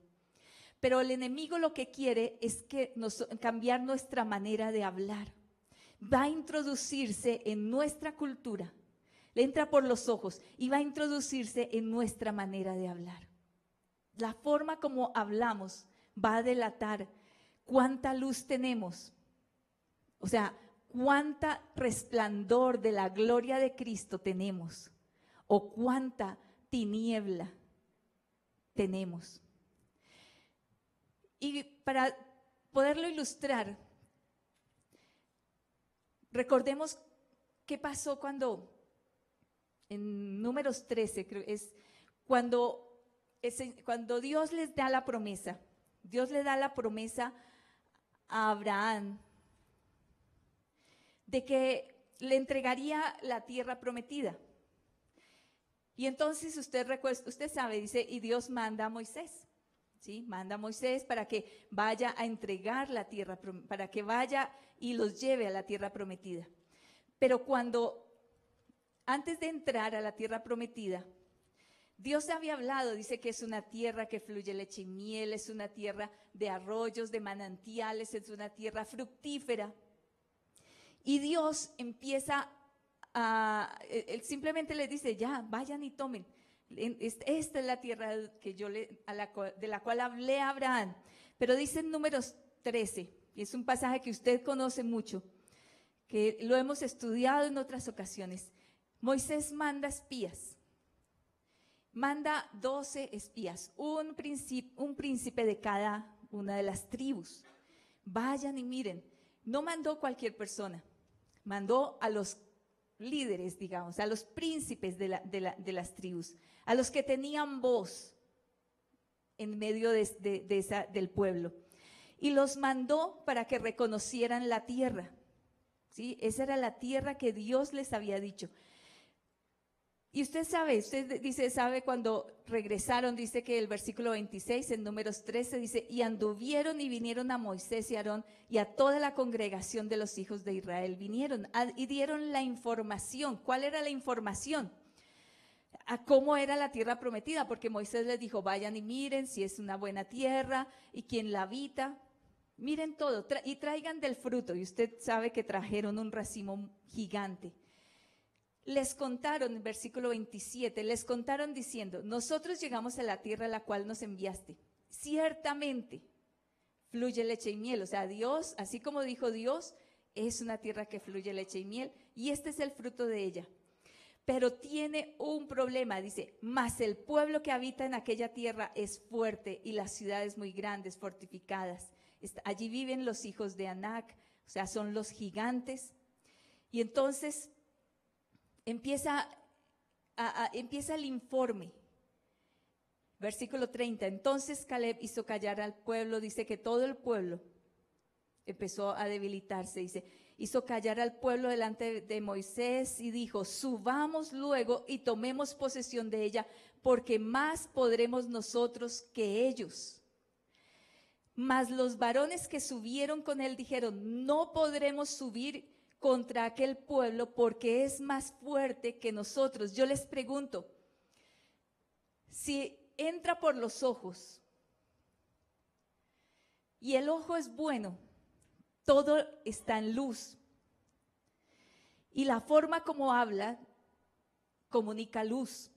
Pero el enemigo lo que quiere es cambiar nuestra manera de hablar. Va a introducirse en nuestra cultura, le entra por los ojos y va a introducirse en nuestra manera de hablar. La forma como hablamos va a delatar cuánta luz tenemos, o sea, cuánta resplandor de la gloria de Cristo tenemos o cuánta tiniebla tenemos. Y para poderlo ilustrar, recordemos qué pasó cuando, en Números 13, creo es cuando Dios les da la promesa. Dios le da la promesa a Abraham de que le entregaría la tierra prometida. Y entonces usted sabe, dice, y Dios manda a Moisés. ¿Sí? Manda a Moisés para que vaya a entregar la tierra, para que vaya y los lleve a la tierra prometida. Pero antes de entrar a la tierra prometida, Dios había hablado, dice que es una tierra que fluye leche y miel, es una tierra de arroyos, de manantiales, es una tierra fructífera. Y Dios empieza él simplemente les dice, ya, vayan y tomen. Esta es la tierra que de la cual hablé a Abraham. Pero dice en Números 13, y es un pasaje que usted conoce mucho, que lo hemos estudiado en otras ocasiones. Moisés manda espías, manda 12 espías, un príncipe de cada una de las tribus. Vayan y miren, no mandó cualquier persona, mandó a los líderes, digamos, a los príncipes de las tribus, a los que tenían voz en medio del pueblo. Y los mandó para que reconocieran la tierra. ¿Sí? Esa era la tierra que Dios les había dicho. Y usted sabe cuando regresaron, dice que el versículo 26 en Números 13 dice, y anduvieron y vinieron a Moisés y a Aarón y a toda la congregación de los hijos de Israel. Vinieron y dieron la información. ¿Cuál era la información? A cómo era la tierra prometida, porque Moisés les dijo, vayan y miren si es una buena tierra y quién la habita. Miren todo y traigan del fruto. Y usted sabe que trajeron un racimo gigante. Les contaron, en versículo 27, les contaron diciendo, nosotros llegamos a la tierra a la cual nos enviaste. Ciertamente fluye leche y miel. O sea, Dios, así como dijo Dios, es una tierra que fluye leche y miel. Y este es el fruto de ella. Pero tiene un problema, dice, mas el pueblo que habita en aquella tierra es fuerte y las ciudades muy grandes, fortificadas. Allí viven los hijos de Anac, o sea, son los gigantes. Y entonces empieza el informe. Versículo 30. Entonces Caleb hizo callar al pueblo, dice que todo el pueblo empezó a debilitarse, dice, hizo callar al pueblo delante de Moisés y dijo, subamos luego y tomemos posesión de ella, porque más podremos nosotros que ellos. Mas los varones que subieron con él dijeron, no podremos subir contra aquel pueblo porque es más fuerte que nosotros. Yo les pregunto, si entra por los ojos y el ojo es bueno, todo está en luz. Y la forma como habla comunica luz.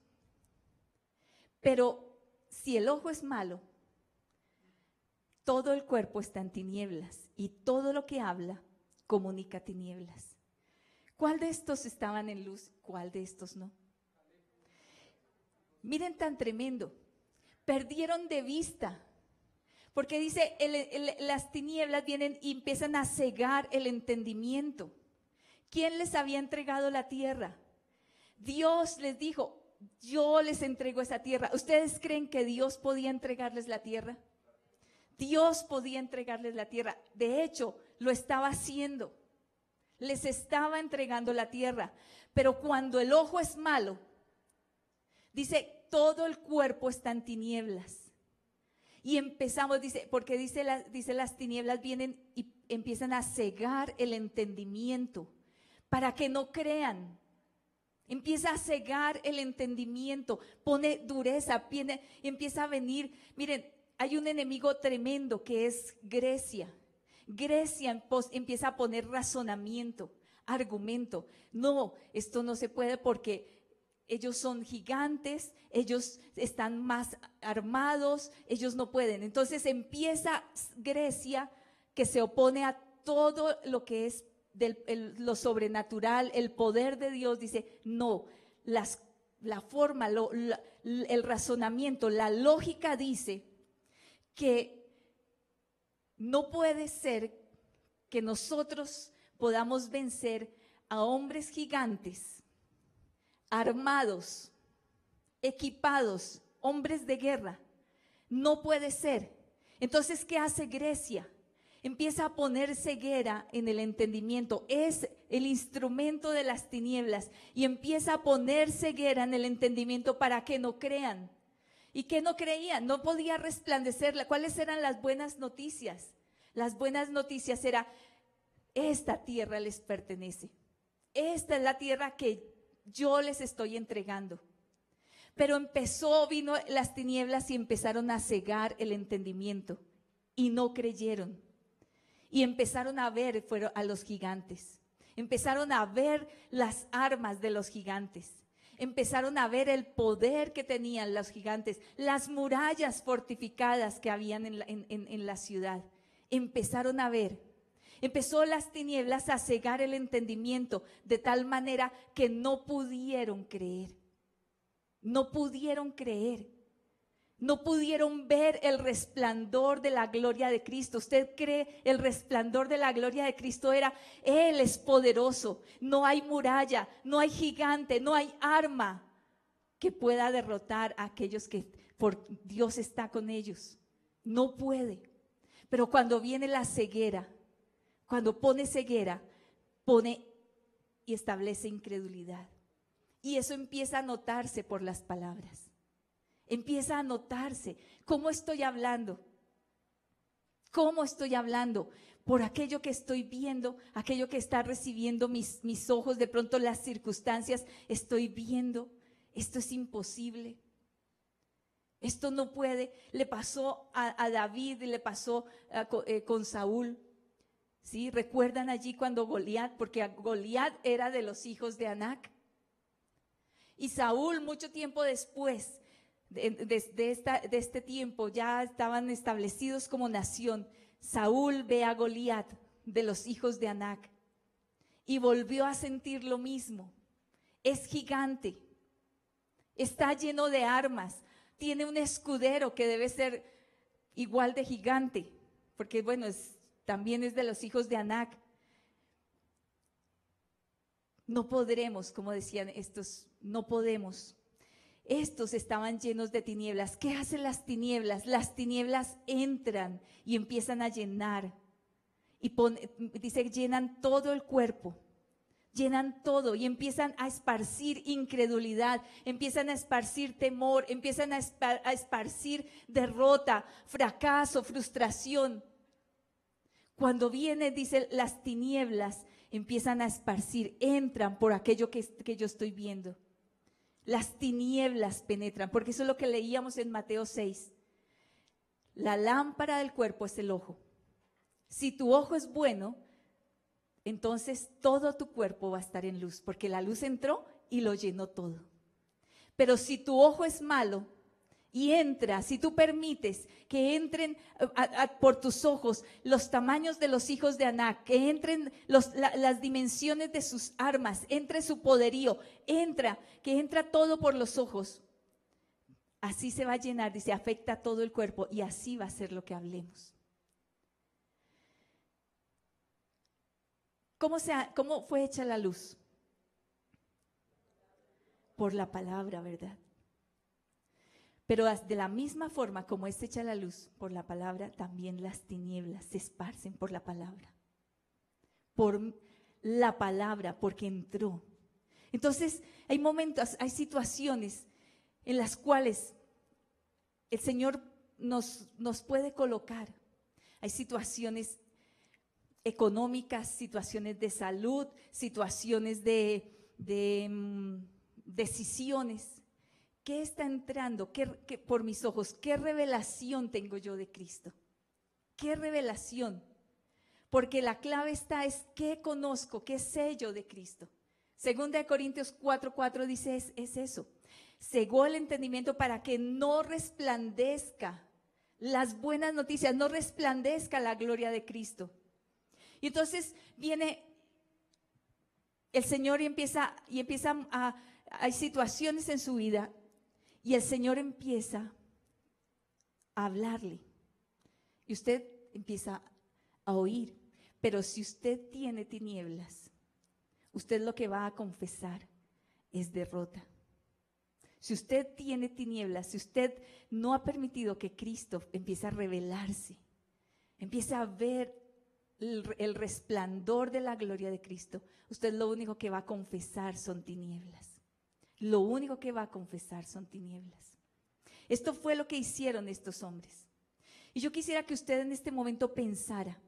Pero si el ojo es malo, todo el cuerpo está en tinieblas y todo lo que habla comunica tinieblas. ¿Cuál de estos estaban en luz? ¿Cuál de estos no? Miren tan tremendo. Perdieron de vista. Porque dice, las tinieblas vienen y empiezan a cegar el entendimiento. ¿Quién les había entregado la tierra? Dios les dijo, yo les entrego esa tierra. ¿Ustedes creen que Dios podía entregarles la tierra? Dios podía entregarles la tierra. De hecho, lo estaba haciendo. Les estaba entregando la tierra. Pero cuando el ojo es malo, dice, todo el cuerpo está en tinieblas. Y empezamos, dice, porque dice las tinieblas vienen y empiezan a cegar el entendimiento para que no crean. Empieza a cegar el entendimiento, pone dureza, empieza a venir. Miren, hay un enemigo tremendo que es Grecia. Grecia empieza a poner razonamiento, argumento. No, esto no se puede porque ellos son gigantes, ellos están más armados, ellos no pueden. Entonces empieza Grecia, que se opone a todo lo que es lo sobrenatural, el poder de Dios. Dice, no, la forma, el razonamiento, la lógica dice que no puede ser que nosotros podamos vencer a hombres gigantes, armados, equipados, hombres de guerra. No puede ser. Entonces, ¿qué hace Grecia? Empieza a poner ceguera en el entendimiento. Es el instrumento de las tinieblas y empieza a poner ceguera en el entendimiento para que no crean. ¿Y qué no creían? No podía resplandecer. ¿Cuáles eran las buenas noticias? Las buenas noticias era, esta tierra les pertenece. Esta es la tierra que yo les estoy entregando. Pero vino las tinieblas y empezaron a cegar el entendimiento y no creyeron. Y empezaron a ver a los gigantes. Empezaron a ver las armas de los gigantes. Empezaron a ver el poder que tenían los gigantes, las murallas fortificadas que habían en la ciudad. Empezaron a ver. Empezó las tinieblas a cegar el entendimiento de tal manera que no pudieron creer. No pudieron creer. No pudieron ver el resplandor de la gloria de Cristo. ¿Usted cree el resplandor de la gloria de Cristo era? Él es poderoso. No hay muralla, no hay gigante, no hay arma que pueda derrotar a aquellos que por Dios está con ellos. No puede. Pero cuando viene la ceguera, cuando pone ceguera, pone y establece incredulidad. Y eso empieza a notarse por las palabras. Empieza a notarse. ¿Cómo estoy hablando? ¿Cómo estoy hablando? Por aquello que estoy viendo, aquello que está recibiendo mis ojos, de pronto las circunstancias, estoy viendo, esto es imposible. Esto no puede. Le pasó a David y le pasó con Saúl. ¿Sí? ¿Recuerdan allí cuando Goliat? Porque Goliat era de los hijos de Anac. Y Saúl, mucho tiempo después de este tiempo, ya estaban establecidos como nación. Saúl ve a Goliat de los hijos de Anac y volvió a sentir lo mismo. Es gigante, está lleno de armas, tiene un escudero que debe ser igual de gigante, porque bueno, también es de los hijos de Anac. No podremos, como decían estos, no podemos. Estos estaban llenos de tinieblas. ¿Qué hacen las tinieblas? Las tinieblas entran y empiezan a llenar. Y dice, llenan todo el cuerpo. Llenan todo y empiezan a esparcir incredulidad, empiezan a esparcir temor, empiezan a esparcir derrota, fracaso, frustración. Cuando vienen, dice, las tinieblas empiezan a esparcir, entran por aquello que yo estoy viendo. Las tinieblas penetran, porque eso es lo que leíamos en Mateo 6. La lámpara del cuerpo es el ojo. Si tu ojo es bueno, entonces todo tu cuerpo va a estar en luz, porque la luz entró y lo llenó todo. Pero si tu ojo es malo, Y entra, si tú permites que entren por tus ojos los tamaños de los hijos de Anac, que entren las dimensiones de sus armas, entre su poderío, que entra todo por los ojos. Así se va a llenar, dice, afecta a todo el cuerpo y así va a ser lo que hablemos. ¿Cómo fue hecha la luz? Por la palabra, ¿verdad? Pero de la misma forma como es hecha la luz por la palabra, también las tinieblas se esparcen por la palabra. Por la palabra, porque entró. Entonces, hay momentos, hay situaciones en las cuales el Señor nos puede colocar. Hay situaciones económicas, situaciones de salud, situaciones de decisiones. ¿Qué está entrando por mis ojos? ¿Qué revelación tengo yo de Cristo? ¿Qué revelación? Porque la clave es ¿qué conozco? ¿Qué sé yo de Cristo? Segunda de Corintios 4:4 dice es eso. Cegó el entendimiento para que no resplandezca las buenas noticias, no resplandezca la gloria de Cristo. Y entonces viene el Señor y empieza hay situaciones en su vida. Y el Señor empieza a hablarle. Y usted empieza a oír. Pero si usted tiene tinieblas, usted lo que va a confesar es derrota. Si usted tiene tinieblas, si usted no ha permitido que Cristo empiece a revelarse, empiece a ver el resplandor de la gloria de Cristo, usted lo único que va a confesar son tinieblas. Lo único que va a confesar son tinieblas. Esto fue lo que hicieron estos hombres. Y yo quisiera que usted en este momento pensara,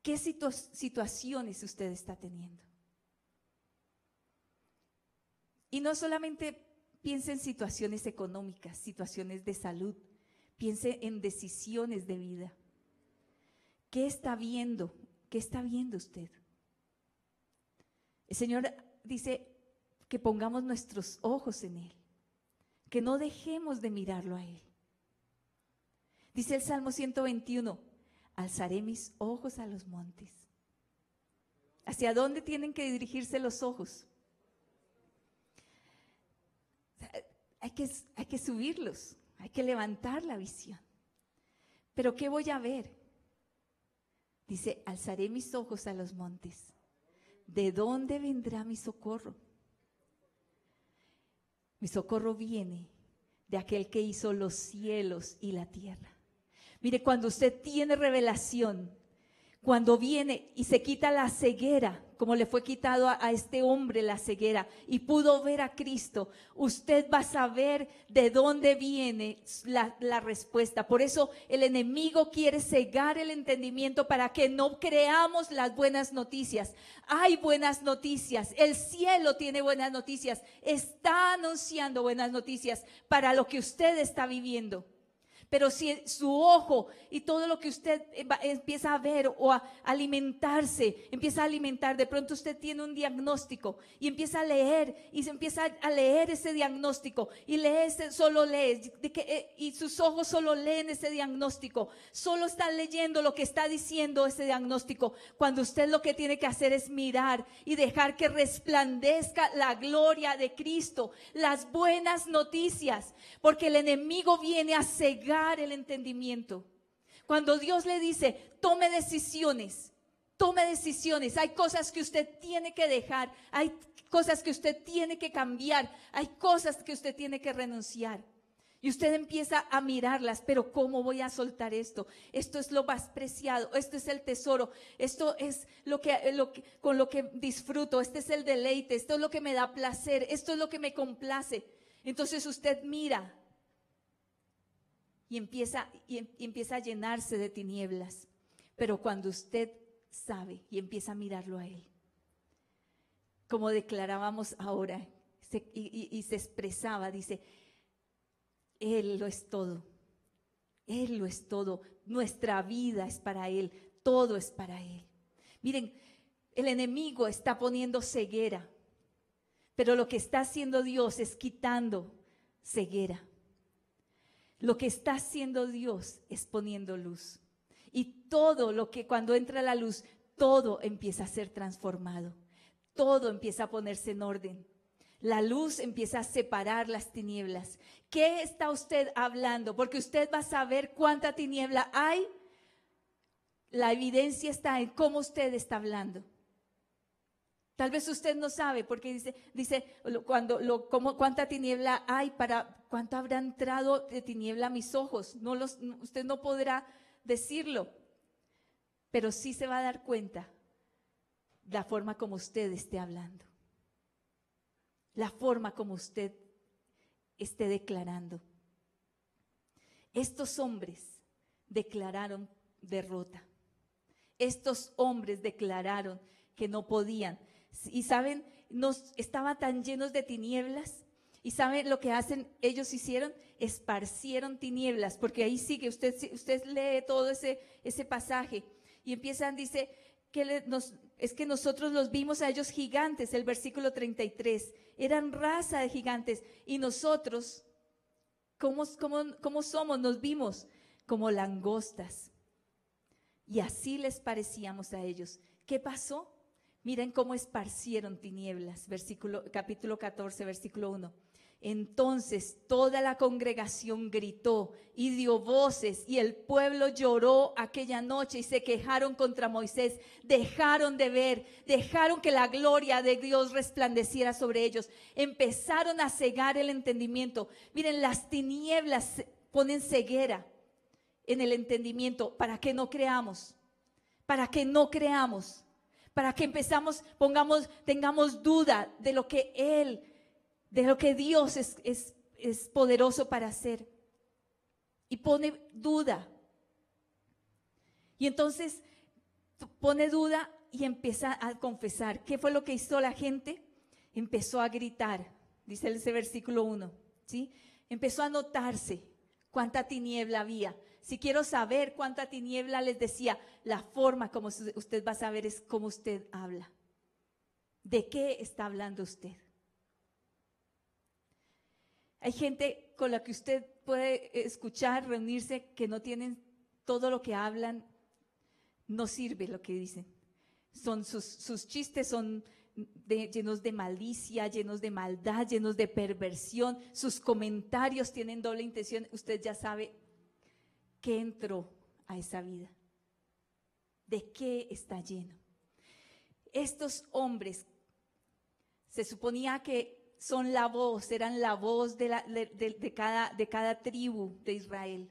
¿qué situaciones usted está teniendo? Y no solamente piense en situaciones económicas, situaciones de salud, piense en decisiones de vida. ¿Qué está viendo? ¿Qué está viendo usted? El Señor dice que pongamos nuestros ojos en Él, que no dejemos de mirarlo a Él. Dice el Salmo 121, alzaré mis ojos a los montes. ¿Hacia dónde tienen que dirigirse los ojos? Hay que subirlos, hay que levantar la visión. ¿Pero qué voy a ver? Dice, alzaré mis ojos a los montes. ¿De dónde vendrá mi socorro? Mi socorro viene de aquel que hizo los cielos y la tierra. Mire, cuando usted tiene revelación, cuando viene y se quita la ceguera, como le fue quitado a este hombre la ceguera y pudo ver a Cristo, usted va a saber de dónde viene la respuesta. Por eso el enemigo quiere cegar el entendimiento para que no creamos las buenas noticias. Hay buenas noticias, el cielo tiene buenas noticias, está anunciando buenas noticias para lo que usted está viviendo. Pero si su ojo y todo lo que usted empieza a ver o a alimentarse, empieza a alimentar, de pronto usted tiene un diagnóstico y empieza a leer y se empieza a leer ese diagnóstico y solo lee y sus ojos solo leen ese diagnóstico, solo están leyendo lo que está diciendo ese diagnóstico, cuando usted lo que tiene que hacer es mirar y dejar que resplandezca la gloria de Cristo, las buenas noticias, porque el enemigo viene a cegar el entendimiento. Cuando Dios le dice, tome decisiones, hay cosas que usted tiene que dejar, hay cosas que usted tiene que cambiar, hay cosas que usted tiene que renunciar. Y usted empieza a mirarlas, pero ¿cómo voy a soltar esto? Esto es lo más preciado, esto es el tesoro, esto es con lo que disfruto, este es el deleite, esto es lo que me da placer, esto es lo que me complace. Entonces usted mira y empieza a llenarse de tinieblas. Pero cuando usted sabe y empieza a mirarlo a Él, como declarábamos ahora, y se expresaba, dice, Él lo es todo, Él lo es todo, nuestra vida es para Él, todo es para Él. Miren, el enemigo está poniendo ceguera, pero lo que está haciendo Dios es quitando ceguera. Lo que está haciendo Dios es poniendo luz. Y todo lo que cuando entra la luz, todo empieza a ser transformado. Todo empieza a ponerse en orden. La luz empieza a separar las tinieblas. ¿Qué está usted hablando? Porque usted va a saber cuánta tiniebla hay. La evidencia está en cómo usted está hablando. Tal vez usted no sabe porque dice cuánta tiniebla hay cuánto habrá entrado de tiniebla a mis ojos. Usted no podrá decirlo, pero sí se va a dar cuenta la forma como usted esté hablando, la forma como usted esté declarando. Estos hombres declararon derrota. Estos hombres declararon que no podían. Y saben, estaban tan llenos de tinieblas. Y saben lo que ellos hicieron, esparcieron tinieblas, porque ahí sigue, usted lee todo ese pasaje y empiezan, dice, es que nosotros los vimos a ellos gigantes, el versículo 33, eran raza de gigantes y nosotros, ¿cómo somos? Nos vimos como langostas y así les parecíamos a ellos. ¿Qué pasó? Miren cómo esparcieron tinieblas, capítulo 14, versículo 1. Entonces toda la congregación gritó y dio voces y el pueblo lloró aquella noche y se quejaron contra Moisés. Dejaron de ver, dejaron que la gloria de Dios resplandeciera sobre ellos. Empezaron a cegar el entendimiento. Miren, las tinieblas ponen ceguera en el entendimiento para que no creamos, para que tengamos duda de lo que Dios es poderoso para hacer. Y pone duda. Y entonces pone duda y empieza a confesar. ¿Qué fue lo que hizo la gente? Empezó a gritar, dice ese versículo 1, ¿sí? Empezó a notarse cuánta tiniebla había. Si quiero saber cuánta tiniebla, les decía, la forma como usted va a saber es cómo usted habla. ¿De qué está hablando usted? Hay gente con la que usted puede escuchar, reunirse, que no tienen todo lo que hablan, no sirve lo que dicen. Sus chistes son llenos de malicia, llenos de maldad, llenos de perversión. Sus comentarios tienen doble intención. Usted ya sabe qué entró a esa vida, de qué está lleno. Estos hombres se suponía que eran la voz de cada tribu de Israel.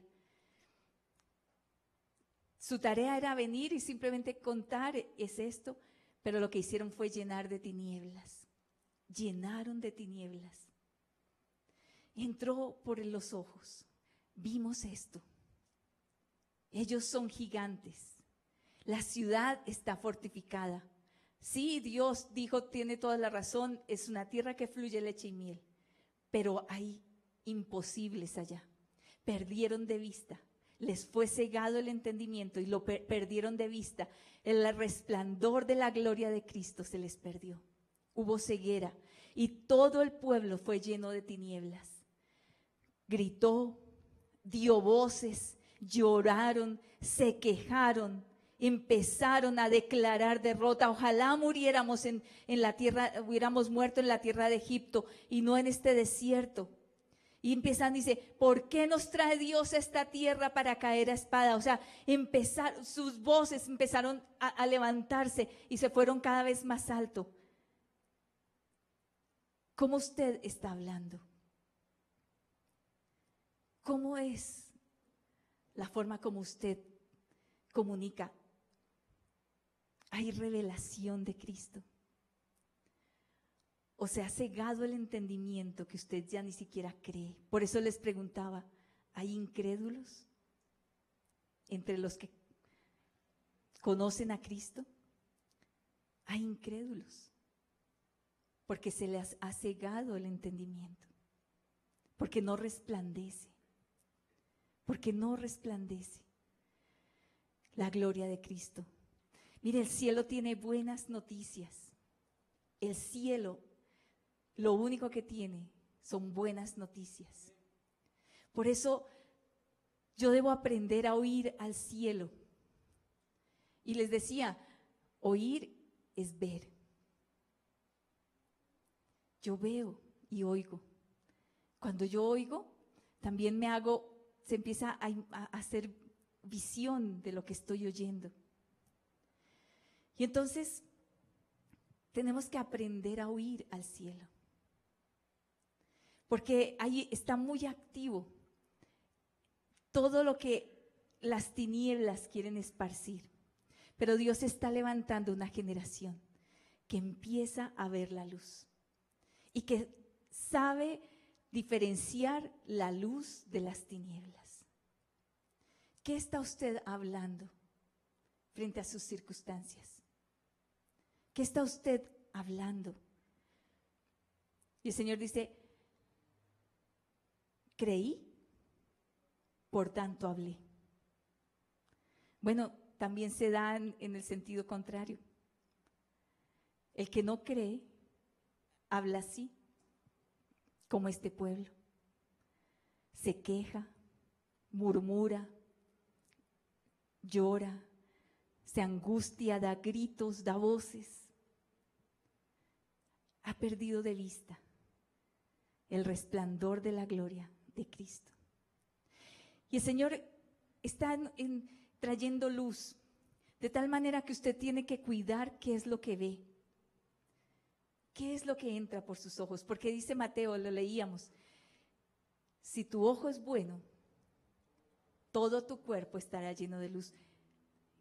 Su tarea era venir y simplemente contar es esto, pero lo que hicieron fue llenar de tinieblas. Llenaron de tinieblas. Entró por los ojos. Vimos esto. Ellos son gigantes. La ciudad está fortificada. Sí, Dios dijo, tiene toda la razón, es una tierra que fluye leche y miel, pero hay imposibles allá. Perdieron de vista, les fue cegado el entendimiento y lo perdieron de vista. El resplandor de la gloria de Cristo se les perdió. Hubo ceguera y todo el pueblo fue lleno de tinieblas. Gritó, dio voces, lloraron, se quejaron, empezaron a declarar derrota. Ojalá muriéramos en la tierra, hubiéramos muerto en la tierra de Egipto y no en este desierto. Y empiezan, dice, ¿por qué nos trae Dios a esta tierra para caer a espada? O sea, sus voces empezaron a levantarse y se fueron cada vez más alto. ¿Cómo usted está hablando? ¿Cómo es la forma como usted comunica? ¿Hay revelación de Cristo? ¿O se ha cegado el entendimiento que usted ya ni siquiera cree? Por eso les preguntaba, ¿hay incrédulos entre los que conocen a Cristo? Hay incrédulos, porque se les ha cegado el entendimiento, porque no resplandece la gloria de Cristo. Mire, el cielo tiene buenas noticias. El cielo, lo único que tiene son buenas noticias. Por eso Yo debo aprender a oír al cielo. Y les decía, oír es ver. Yo veo y oigo. Cuando yo oigo, también se empieza a hacer visión de lo que estoy oyendo. Y entonces tenemos que aprender a oír al cielo. Porque ahí está muy activo todo lo que las tinieblas quieren esparcir. Pero Dios está levantando una generación que empieza a ver la luz y que sabe diferenciar la luz de las tinieblas. ¿Qué está usted hablando frente a sus circunstancias? ¿Qué está usted hablando? Y el Señor dice, creí, por tanto hablé. Bueno, también se da en el sentido contrario. El que no cree, habla así, como este pueblo. Se queja, murmura, llora, se angustia, da gritos, da voces. Ha perdido de vista el resplandor de la gloria de Cristo. Y el Señor está trayendo luz, de tal manera que usted tiene que cuidar qué es lo que ve. ¿Qué es lo que entra por sus ojos? Porque dice Mateo, lo leíamos, si tu ojo es bueno, todo tu cuerpo estará lleno de luz,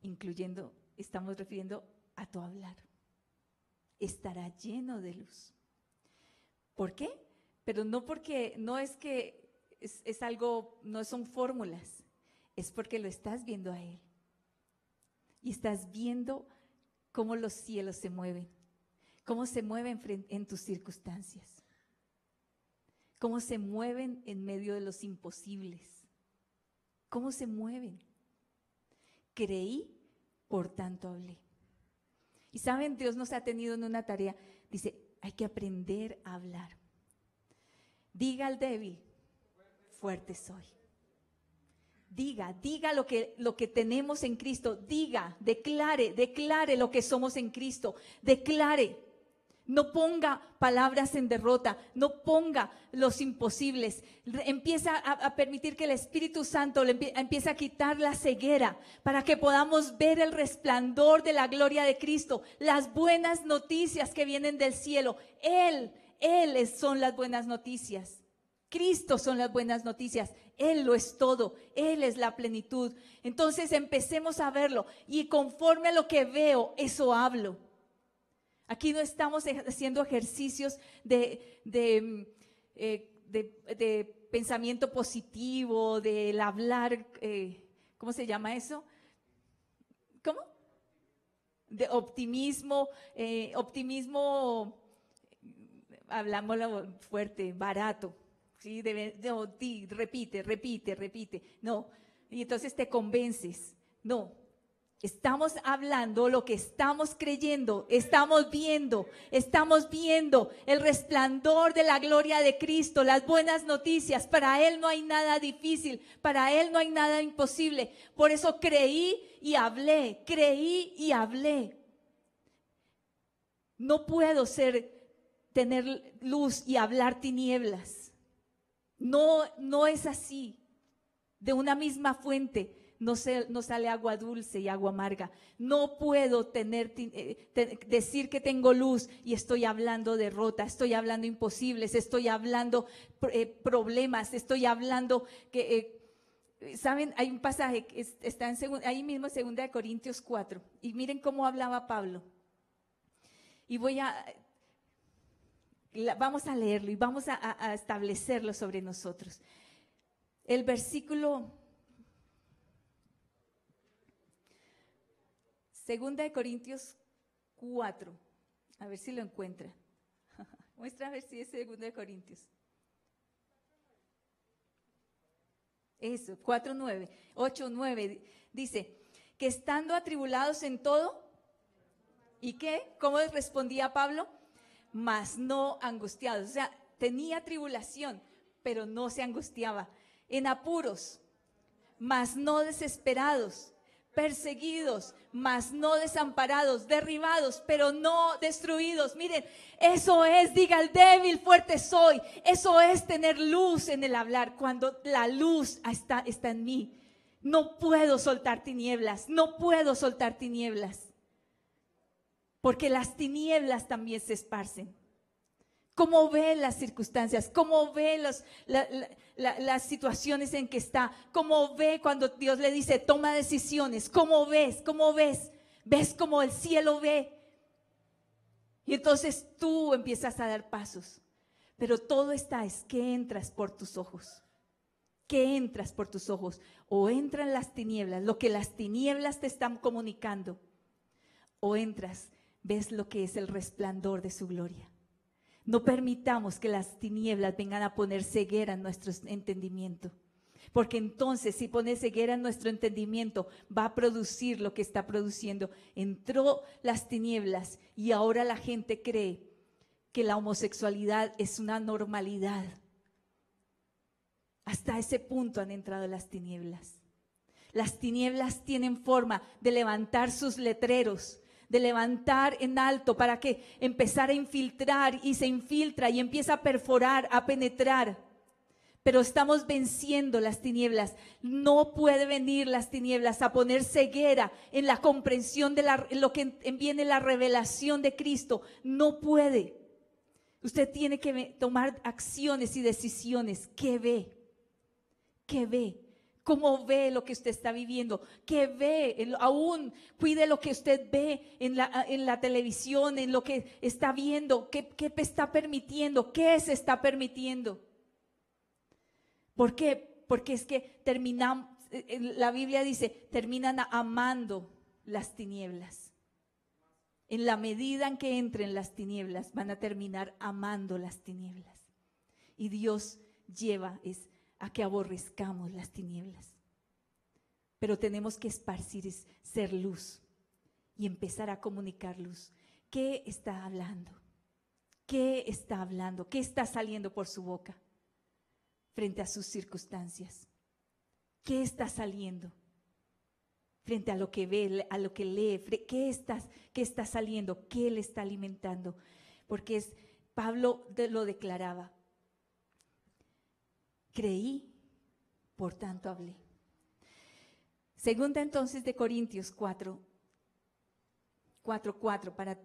incluyendo, estamos refiriendo a tu hablar. Estará lleno de luz. ¿Por qué? Pero no porque, no es que es algo, no son fórmulas, es porque lo estás viendo a Él. Y estás viendo cómo los cielos se mueven, cómo se mueven en tus circunstancias, cómo se mueven en medio de los imposibles, cómo se mueven. Creí, por tanto hablé. Y saben, Dios nos ha tenido en una tarea, dice, hay que aprender a hablar. Diga al débil, fuerte soy. Diga lo que tenemos en Cristo. Diga, declare lo que somos en Cristo. Declare. No ponga palabras en derrota, no ponga los imposibles. Empieza a permitir que el Espíritu Santo empiece a quitar la ceguera para que podamos ver el resplandor de la gloria de Cristo, las buenas noticias que vienen del cielo. Él son las buenas noticias. Cristo son las buenas noticias. Él lo es todo. Él es la plenitud. Entonces empecemos a verlo y conforme a lo que veo, eso hablo. Aquí no estamos haciendo ejercicios de pensamiento positivo, del hablar, ¿cómo se llama eso? ¿Cómo? De optimismo, hablámoslo fuerte, barato. ¿Sí? Repite. No, y entonces te convences. No. Estamos hablando lo que estamos creyendo, estamos viendo el resplandor de la gloria de Cristo, las buenas noticias. Para Él no hay nada difícil, para Él no hay nada imposible. Por eso creí y hablé. No puedo tener luz y hablar tinieblas. No es así. De una misma fuente no sale agua dulce y agua amarga. No puedo decir que tengo luz y estoy hablando derrota, estoy hablando imposibles, estoy hablando problemas, estoy hablando que... ¿Saben? Hay un pasaje que está ahí mismo en 2 Corintios 4. Y miren cómo hablaba Pablo. Y vamos a leerlo y vamos a establecerlo sobre nosotros. El versículo 2 Corintios 4. A ver si lo encuentra. Muestra a ver si es 2 Corintios. Eso, 4:9, 8:9. Dice, que estando atribulados en todo, ¿y qué? ¿Cómo respondía Pablo? Mas no angustiados. O sea, tenía tribulación, pero no se angustiaba. En apuros, mas no desesperados, perseguidos, mas no desamparados, derribados, pero no destruidos. Miren, eso es, diga el débil, fuerte soy. Eso es tener luz en el hablar, cuando la luz está en mí. No puedo soltar tinieblas, no puedo soltar tinieblas, porque las tinieblas también se esparcen. ¿Cómo ve las circunstancias? ¿Cómo ve las situaciones en que está? ¿Cómo ve cuando Dios le dice, toma decisiones? ¿Cómo ves? ¿Cómo ves? ¿Ves como el cielo ve? Y entonces tú empiezas a dar pasos. Pero todo está, es que entras por tus ojos. ¿Qué entras por tus ojos? O entran las tinieblas, lo que las tinieblas te están comunicando. O entras, ves lo que es el resplandor de su gloria. No permitamos que las tinieblas vengan a poner ceguera en nuestro entendimiento. Porque entonces, si pone ceguera en nuestro entendimiento, va a producir lo que está produciendo. Entró las tinieblas y ahora la gente cree que la homosexualidad es una normalidad. Hasta ese punto han entrado las tinieblas. Las tinieblas tienen forma de levantar sus letreros, de levantar en alto para que empezar a infiltrar, y se infiltra y empieza a perforar, a penetrar. Pero estamos venciendo las tinieblas. No puede venir las tinieblas a poner ceguera en la comprensión de lo que viene la revelación de Cristo. No puede. Usted tiene que tomar acciones y decisiones. ¿Qué ve? ¿Qué ve? ¿Cómo ve lo que usted está viviendo? ¿Qué ve? Aún cuide lo que usted ve en la televisión, en lo que está viendo. ¿Qué está permitiendo? ¿Qué se está permitiendo? ¿Por qué? Porque es que la Biblia dice, terminan amando las tinieblas. En la medida en que entren las tinieblas, van a terminar amando las tinieblas. Y Dios lleva a que aborrezcamos las tinieblas. Pero tenemos que esparcir, ser luz y empezar a comunicar luz. ¿Qué está hablando? ¿Qué está hablando? ¿Qué está saliendo por su boca frente a sus circunstancias? ¿Qué está saliendo frente a lo que ve, a lo que lee? ¿Qué está saliendo? ¿Qué le está alimentando? Porque Pablo lo declaraba. Creí, por tanto hablé. Segunda entonces de Corintios 4:4, para